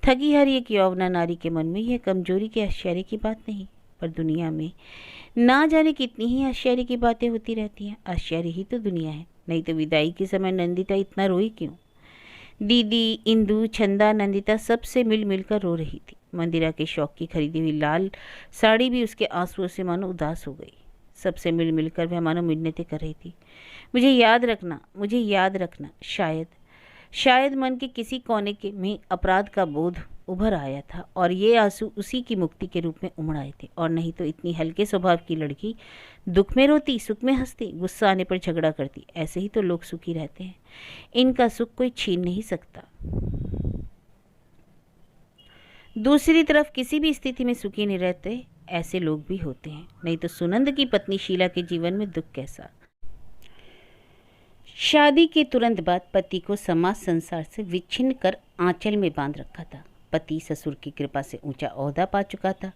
थकी हर एक यौवना नारी के मन में यह कमजोरी के आश्चर्य की बात नहीं, पर दुनिया में ना जाने कितनी ही आश्चर्य की बातें होती रहती हैं। आश्चर्य ही तो दुनिया है। नहीं तो विदाई के समय नंदिता इतना रोई क्यों? दीदी, इंदु, छंदा, नंदिता सबसे मिल मिलकर रो रही थी। मंदिरा के शौक की खरीदी हुई लाल साड़ी भी उसके आंसुओं से मानो उदास हो गई। सबसे मिल मिलकर वह मानो मिन्नतें कर रही थी। मुझे याद रखना, मुझे याद रखना। शायद शायद मन के किसी कोने के में अपराध का बोध उभर आया था और ये आंसू उसी की मुक्ति के रूप में उमड़ आए थे। और नहीं तो इतनी हल्के स्वभाव की लड़की दुख में रोती, सुख में हंसती, गुस्सा आने पर झगड़ा करती। ऐसे ही तो लोग सुखी रहते हैं, इनका सुख कोई छीन नहीं सकता। दूसरी तरफ किसी भी स्थिति में सुखी नहीं रहते ऐसे लोग भी होते हैं। नहीं तो सुनंद की पत्नी शीला के जीवन में दुख कैसा। शादी के तुरंत बाद पति को समाज संसार से विच्छिन्न कर आंचल में बांध रखा था। पति ससुर की कृपा से ऊंचा ओहदा पा चुका था।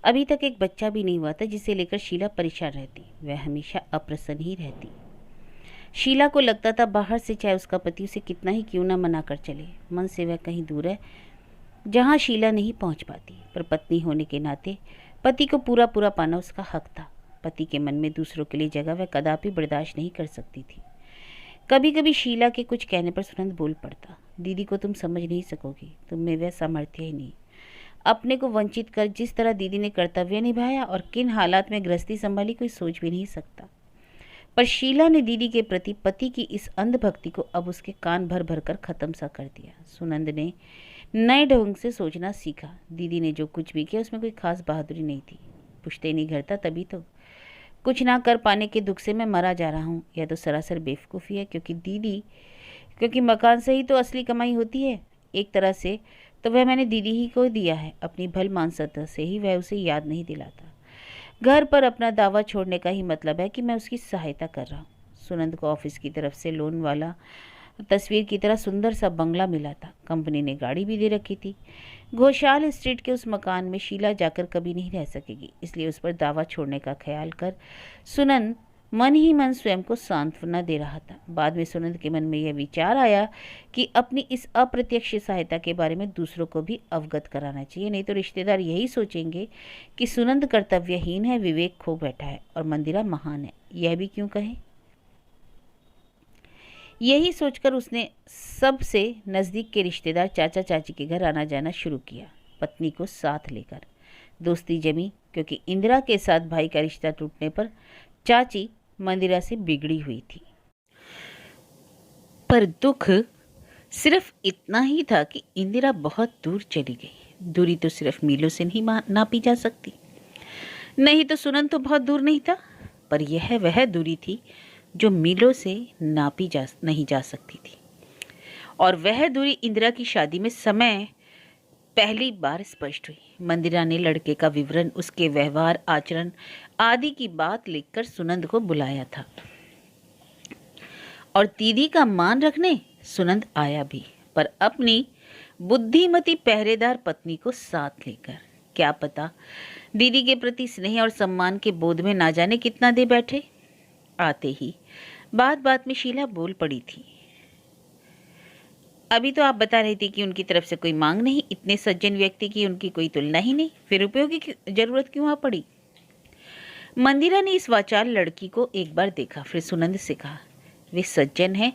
अभी तक एक बच्चा भी नहीं हुआ था जिसे लेकर शीला परेशान रहती। वह हमेशा अप्रसन्न ही रहती। शीला को लगता था बाहर से चाहे उसका पति उसे कितना ही क्यों ना मना कर चले, मन से वह कहीं दूर है जहाँ शीला नहीं पहुँच पाती। पर पत्नी होने के नाते पति को पूरा पूरा पाना उसका हक था। पति के मन में दूसरों के लिए जगह वह कदापि बर्दाश्त नहीं कर सकती थी। कभी कभी शीला के कुछ कहने पर सुनंद बोल पड़ता, दीदी को तुम समझ नहीं सकोगी, तुम में वह सामर्थ्य ही नहीं। अपने को वंचित कर जिस तरह दीदी ने कर्तव्य निभाया और किन हालात में गृहस्थी संभाली कोई सोच भी नहीं सकता। पर शीला ने दीदी के प्रति पति की इस अंधभक्ति को अब उसके कान भर भर कर ख़त्म सा कर दिया। सुनंद ने नए ढंग से सोचना सीखा। दीदी ने जो कुछ भी किया उसमें कोई खास बहादुरी नहीं थी। पुश्तैनी घर था तभी तो। कुछ ना कर पाने के दुख से मैं मरा जा रहा हूँ, यह तो सरासर बेवकूफ़ी है। क्योंकि मकान से ही तो असली कमाई होती है। एक तरह से तो वह मैंने दीदी ही को दिया है। अपनी भल मानसता से ही वह उसे याद नहीं दिलाता। घर पर अपना दावा छोड़ने का ही मतलब है कि मैं उसकी सहायता कर रहा हूँ। सुनंद को ऑफिस की तरफ से लोन वाला तस्वीर की तरह सुंदर सा बंगला मिला था। कंपनी ने गाड़ी भी दे रखी थी। घोषाल स्ट्रीट के उस मकान में शीला जाकर कभी नहीं रह सकेगी, इसलिए उस पर दावा छोड़ने का ख्याल कर सुनंद मन ही मन स्वयं को सांत्वना दे रहा था। बाद में सुनंद के मन में यह विचार आया कि अपनी इस अप्रत्यक्ष सहायता के बारे में दूसरों को भी अवगत कराना चाहिए। नहीं तो रिश्तेदार यही सोचेंगे कि सुनंद कर्तव्यहीन है, विवेक खो बैठा है और मंदिरा महान है। यह भी क्यों कहे। यही सोचकर उसने सबसे नज़दीक के रिश्तेदार चाचा चाची के घर आना जाना शुरू किया, पत्नी को साथ लेकर। दोस्ती जमी क्योंकि इंदिरा के साथ भाई का रिश्ता टूटने पर चाची मंदिरा से बिगड़ी हुई थी। पर दुख सिर्फ इतना ही था कि इंदिरा बहुत दूर चली गई। दूरी तो सिर्फ मीलों से नहीं नापी जा सकती। नहीं तो सुनंद तो बहुत दूर नहीं था, पर यह वह दूरी थी जो मीलों से नापी नहीं जा सकती थी। और वह दूरी इंदिरा की शादी में समय पहली बार स्पष्ट हुई। मंदिरा ने लड़के का विवरण, उसके व्यवहार, आचरण आदि की बात लिखकर सुनंद को बुलाया था और दीदी का मान रखने सुनंद आया भी, पर अपनी बुद्धिमती पहरेदार पत्नी को साथ लेकर। क्या पता दीदी के प्रति स्नेह और सम्मान के बोध में ना जाने कितना दे बैठे। आते ही बात बात में शीला बोल पड़ी थी, अभी तो आप बता रही थी कि उनकी तरफ से कोई मांग नहीं, इतने सज्जन व्यक्ति की उनकी कोई तुलना ही नहीं, फिर रुपयों की जरूरत क्यों आ पड़ी। मंदिरा ने इस वाचाल लड़की को एक बार देखा, फिर सुनंद से कहा, वे सज्जन हैं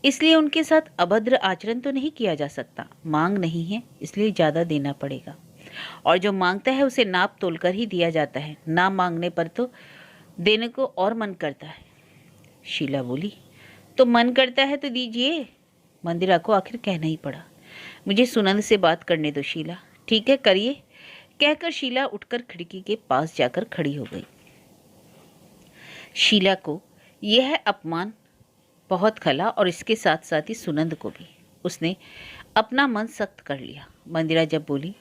इसलिए उनके साथ अभद्र आचरण तो नहीं किया जा सकता। मांग नहीं है इसलिए ज़्यादा देना पड़ेगा, और जो मांगता है उसे नाप तोल कर ही दिया जाता है। ना मांगने पर तो देने को और मन करता है। शीला बोली, तो मन करता है तो दीजिए। मंदिरा को आखिर कहना ही पड़ा, मुझे सुनंद से बात करने दो शीला। ठीक है करिए, कहकर शीला उठकर खिड़की के पास जाकर खड़ी हो गई। शीला को यह अपमान बहुत खला और इसके साथ साथ ही सुनंद को भी। उसने अपना मन सख्त कर लिया। मंदिरा जब बोली,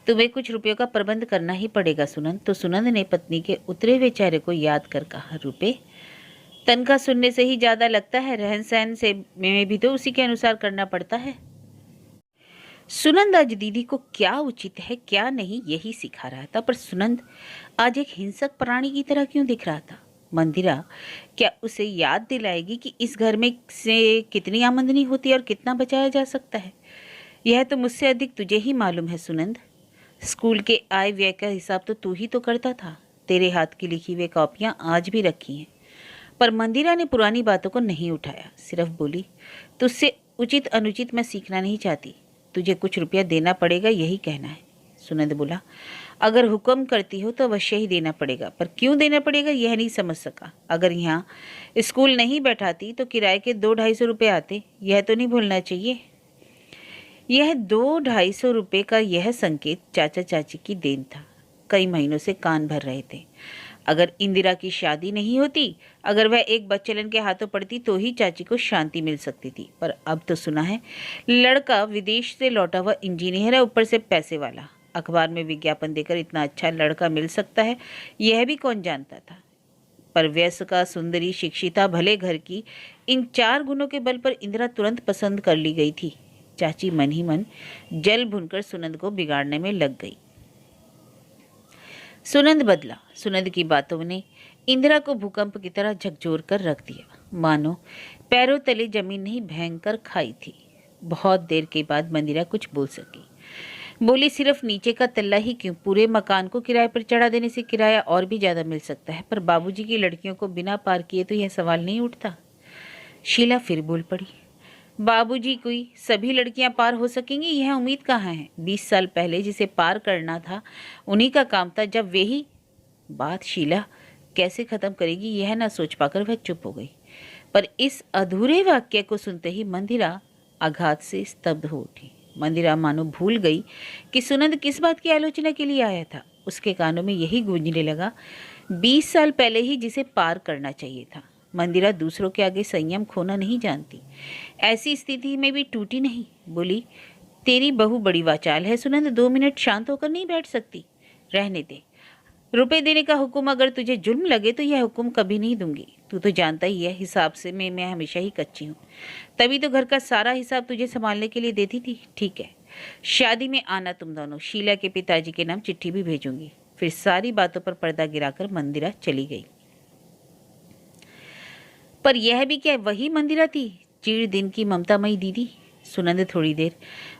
तुम्हें कुछ रुपयों का प्रबंध करना ही पड़ेगा सुनंद, तो सुनंद ने पत्नी के उतरे हुए चेहरे को याद कर कहा, रुपए तनख्वाह सुनने से ही ज़्यादा लगता है, रहन सहन से में भी तो उसी के अनुसार करना पड़ता है। सुनंद आज दीदी को क्या उचित है क्या नहीं यही सिखा रहा था, पर सुनंद आज एक हिंसक प्राणी की तरह क्यों दिख रहा था। मंदिरा क्या उसे याद दिलाएगी कि इस घर में से कितनी आमदनी होती है और कितना बचाया जा सकता है। यह तो मुझसे अधिक तुझे ही मालूम है सुनंद। स्कूल के आय व्यय का हिसाब तो तू ही तो करता था। तेरे हाथ की लिखी हुई कॉपियाँ आज भी रखी हैं। पर मंदिरा ने पुरानी बातों को नहीं उठाया, सिर्फ बोली, तुझसे उचित अनुचित मैं सीखना नहीं चाहती, तुझे कुछ रुपया देना पड़ेगा, यही कहना है। सुनंद बोला, अगर हुक्म करती हो तो अवश्य ही देना पड़ेगा, पर क्यों देना पड़ेगा यह नहीं समझ सका। अगर यहाँ स्कूल नहीं बैठाती तो किराए के 200-250 रुपये आते, यह तो नहीं भूलना चाहिए। यह 200-250 रुपये का यह संकेत चाचा चाची की देन था। कई महीनों से कान भर रहे थे। अगर इंदिरा की शादी नहीं होती, अगर वह एक बच्चलन के हाथों पड़ती तो ही चाची को शांति मिल सकती थी। पर अब तो सुना है लड़का विदेश से लौटा हुआ इंजीनियर है, ऊपर से पैसे वाला। अखबार में विज्ञापन देकर इतना अच्छा लड़का मिल सकता है, यह भी कौन जानता था। पर व्यस्का, सुंदरी, शिक्षिता, भले घर की, इन 4 गुणों के बल पर इंदिरा तुरंत पसंद कर ली गई थी। चाची मन ही मन जल भुनकर सुनंद को बिगाड़ने में लग गई। सुनंद बदला। सुनंद की बातों ने इंदिरा को भूकंप की तरह झकझोर कर रख दिया, मानो पैरों तले जमीन नहीं भयंकर खाई थी। बहुत देर के बाद मंदिरा कुछ बोल सकी। बोली, सिर्फ नीचे का तल्ला ही क्यों, पूरे मकान को किराए पर चढ़ा देने से किराया और भी ज्यादा मिल सकता है। पर बाबूजी की लड़कियों को बिना पार किए तो यह सवाल नहीं उठता। शीला फिर बोल पड़ी, बाबूजी कोई सभी लड़कियां पार हो सकेंगी, यह उम्मीद कहाँ है। 20 साल पहले जिसे पार करना था उन्हीं का काम था। जब वे ही बात शीला कैसे खत्म करेगी यह ना सोच पाकर वह चुप हो गई। पर इस अधूरे वाक्य को सुनते ही मंदिरा आघात से स्तब्ध हो उठी। मंदिरा मानो भूल गई कि सुनंद किस बात की आलोचना के लिए आया था। उसके कानों में यही गूंजने लगा, 20 साल पहले ही जिसे पार करना चाहिए था। मंदिरा दूसरों के आगे संयम खोना नहीं जानती, ऐसी स्थिति में भी टूटी नहीं। बोली, तेरी बहू बड़ी वाचाल है सुनंद, 2 मिनट शांत होकर नहीं बैठ सकती। रहने दे, रुपए देने का हुक्म अगर तुझे जुल्म लगे तो यह हुक्म कभी नहीं दूंगी। तू तो जानता ही है हिसाब से मैं हमेशा ही कच्ची हूँ, तभी तो घर का सारा हिसाब तुझे संभालने के लिए देती थी। ठीक है, शादी में आना तुम दोनों, शीला के पिताजी के नाम चिट्ठी भी भेजूंगी। फिर सारी बातों पर पर्दा गिराकर मंदिरा चली गई। पर यह भी क्या वही मंदिरा थी, चीड़ दिन की ममतामयी दीदी। सुनंद थोड़ी देर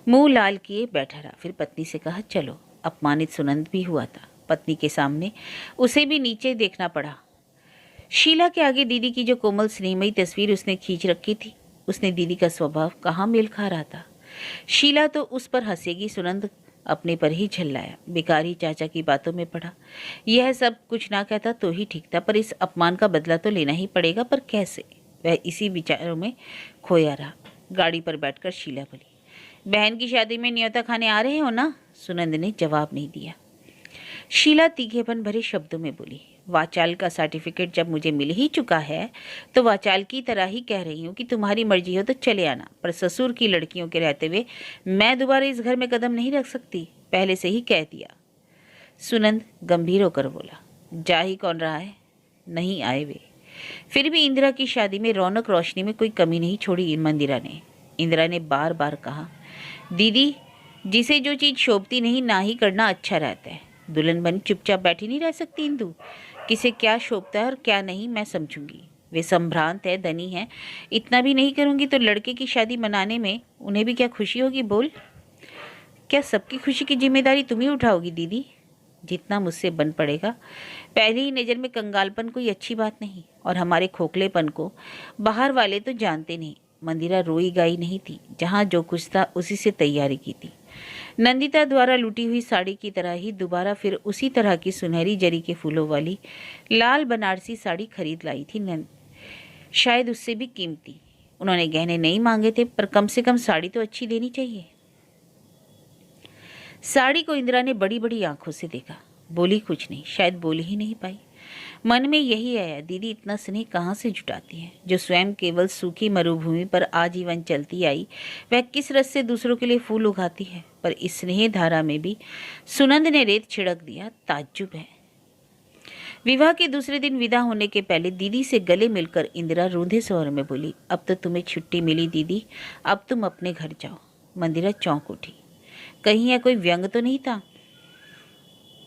मुंह लाल किए बैठा रहा, फिर पत्नी से कहा, चलो। अपमानित सुनंद भी हुआ था। पत्नी के सामने उसे भी नीचे देखना पड़ा। शीला के आगे दीदी की जो कोमल स्नेहमयी तस्वीर उसने खींच रखी थी, उसने दीदी का स्वभाव कहाँ मेल खा रहा था। शीला तो उस पर हंसेगी, सुनंद अपने पर ही झल्लाया। बेकारी चाचा की बातों में पड़ा। यह सब कुछ ना कहता तो ही ठीक था, पर इस अपमान का बदला तो लेना ही पड़ेगा। पर कैसे? वह इसी विचारों में खोया रहा। गाड़ी पर बैठकर शीला बोली, बहन की शादी में न्योता खाने आ रहे हो ना? सुनंद ने जवाब नहीं दिया। शीला तीखेपन भरे शब्दों में बोली, वाचाल का सर्टिफिकेट जब मुझे मिल ही चुका है तो वाचाल की तरह ही कह रही हूँ कि तुम्हारी मर्जी हो तो चले आना, पर ससुर की लड़कियों के रहते हुए मैं दोबारा इस घर में कदम नहीं रख सकती, पहले से ही कह दिया। सुनंद गंभीर होकर बोला, जा ही कौन रहा है, नहीं आए वे। फिर भी इंदिरा की शादी में रौनक रोशनी में कोई कमी नहीं छोड़ी मंदिरा ने। इंदिरा ने बार बार कहा, दीदी जिसे जो चीज़ शोभती नहीं ना ही करना अच्छा रहता है। दुल्हन बनी चुपचाप बैठी नहीं रह सकती इंदु, किसे क्या शोभता है और क्या नहीं मैं समझूंगी। वे संभ्रांत है, धनी है, इतना भी नहीं करूंगी तो लड़के की शादी मनाने में उन्हें भी क्या खुशी होगी? बोल, क्या सबकी खुशी की जिम्मेदारी तुम ही उठाओगी दीदी? जितना मुझसे बन पड़ेगा। पहली ही नज़र में कंगालपन कोई अच्छी बात नहीं, और हमारे खोखलेपन को बाहर वाले तो जानते नहीं। मंदिरा रोई गाई नहीं थी, जहाँ जो कुछ था उसी से तैयारी की थी। नंदिता द्वारा लूटी हुई साड़ी की तरह ही दोबारा फिर उसी तरह की सुनहरी जरी के फूलों वाली लाल बनारसी साड़ी खरीद लाई थी शायद उससे भी कीमती। उन्होंने गहने नहीं मांगे थे, पर कम से कम साड़ी तो अच्छी देनी चाहिए। साड़ी को इंदिरा ने बड़ी बड़ी आंखों से देखा, बोली कुछ नहीं, शायद बोल ही नहीं पाई। मन में यही आया, दीदी इतना स्नेह कहाँ से जुटाती है, जो स्वयं केवल सूखी मरुभूमि पर आजीवन चलती आई, वह किस रस से दूसरों के लिए फूल उगाती है। पर इस स्नेह धारा में भी सुनंद ने रेत छिड़क दिया, ताज्जुब है। विवाह के दूसरे दिन विदा होने के पहले दीदी से गले मिलकर इंदिरा रूंधे स्वर में बोली, अब तो तुम्हें छुट्टी मिली दीदी, अब तुम अपने घर जाओ। मंदिरा चौंक उठी, कहीं यह कोई व्यंग तो नहीं था?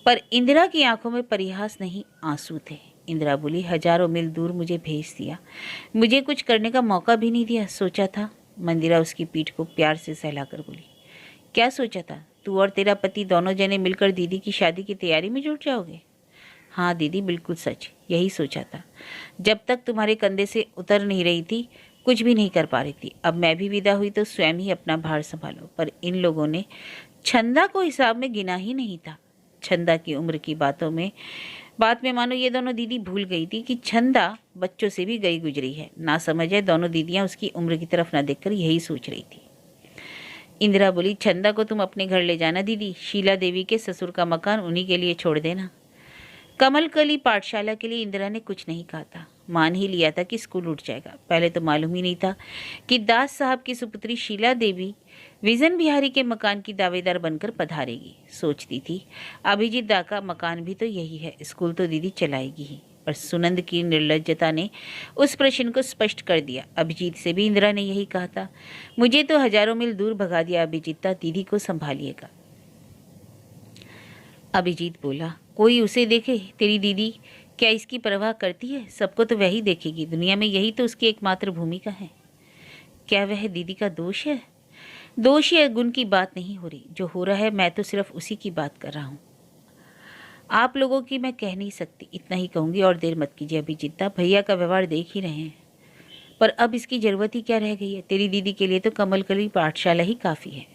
पर इंदिरा की आंखों में परिहास नहीं, आंसू थे। इंदिरा बोली, हजारों मील दूर मुझे भेज दिया, मुझे कुछ करने का मौका भी नहीं दिया। सोचा था? मंदिरा उसकी पीठ को प्यार से सहलाकर बोली, क्या सोचा था? तू और तेरा पति दोनों जने मिलकर दीदी की शादी की तैयारी में जुट जाओगे? हाँ दीदी, बिल्कुल सच, यही सोचा था। जब तक तुम्हारे कंधे से उतर नहीं रही थी कुछ भी नहीं कर पा रही थी। अब मैं भी विदा हुई तो स्वयं ही अपना भार संभालो। पर इन लोगों ने छंदा को हिसाब में गिना ही नहीं था। छंदा की उम्र की बात में मानो ये दोनों दीदी भूल गई थी कि छंदा बच्चों से भी गई गुजरी है। ना समझ है, दोनों दीदियां उसकी उम्र की तरफ ना देखकर यही सोच रही थी। इंदिरा बोली, छंदा को तुम अपने घर ले जाना दीदी, शीला देवी के ससुर का मकान उन्हीं के लिए छोड़ देना। कमलकली पाठशाला के लिए इंदिरा ने कुछ नहीं कहा था। मान ही लिया था कि स्कूल उठ जाएगा। पहले तो मालूम ही नहीं था कि दास साहब की सुपुत्री शीला देवी विजन बिहारी के मकान की दावेदार बनकर पधारेगी। सोचती थी, अभिजीत दा का मकान भी तो यही है, स्कूल तो दीदी चलाएगी ही। पर सुनंद की निर्लज्जता ने उस प्रश्न को स्पष्ट कर दिया। अभिजीत से भी इंदिरा ने यही कहा था, मुझे तो हजारों मील दूर भगा दिया अभिजीत दा, दीदी को संभालिएगा। अभिजीत बोला, कोई उसे देखे, तेरी दीदी क्या इसकी परवाह करती है? सबको तो वही देखेगी, दुनिया में यही तो उसकी एकमात्र भूमिका है। क्या वह दीदी का दोष है? दोष या गुण की बात नहीं हो रही, जो हो रहा है मैं तो सिर्फ उसी की बात कर रहा हूँ। आप लोगों की मैं कह नहीं सकती, इतना ही कहूँगी। और देर मत कीजिए अभिजीत, भैया का व्यवहार देख ही रहे हैं। पर अब इसकी जरूरत ही क्या रह गई है? तेरी दीदी के लिए तो कमलकली पाठशाला ही काफ़ी है।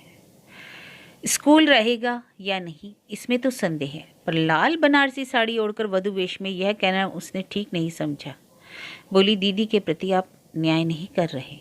स्कूल रहेगा या नहीं इसमें तो संदेह है, पर लाल बनारसी साड़ी ओढ़कर वधु वेश में यह कहना उसने ठीक नहीं समझा। बोली, दीदी के प्रति आप न्याय नहीं कर रहे।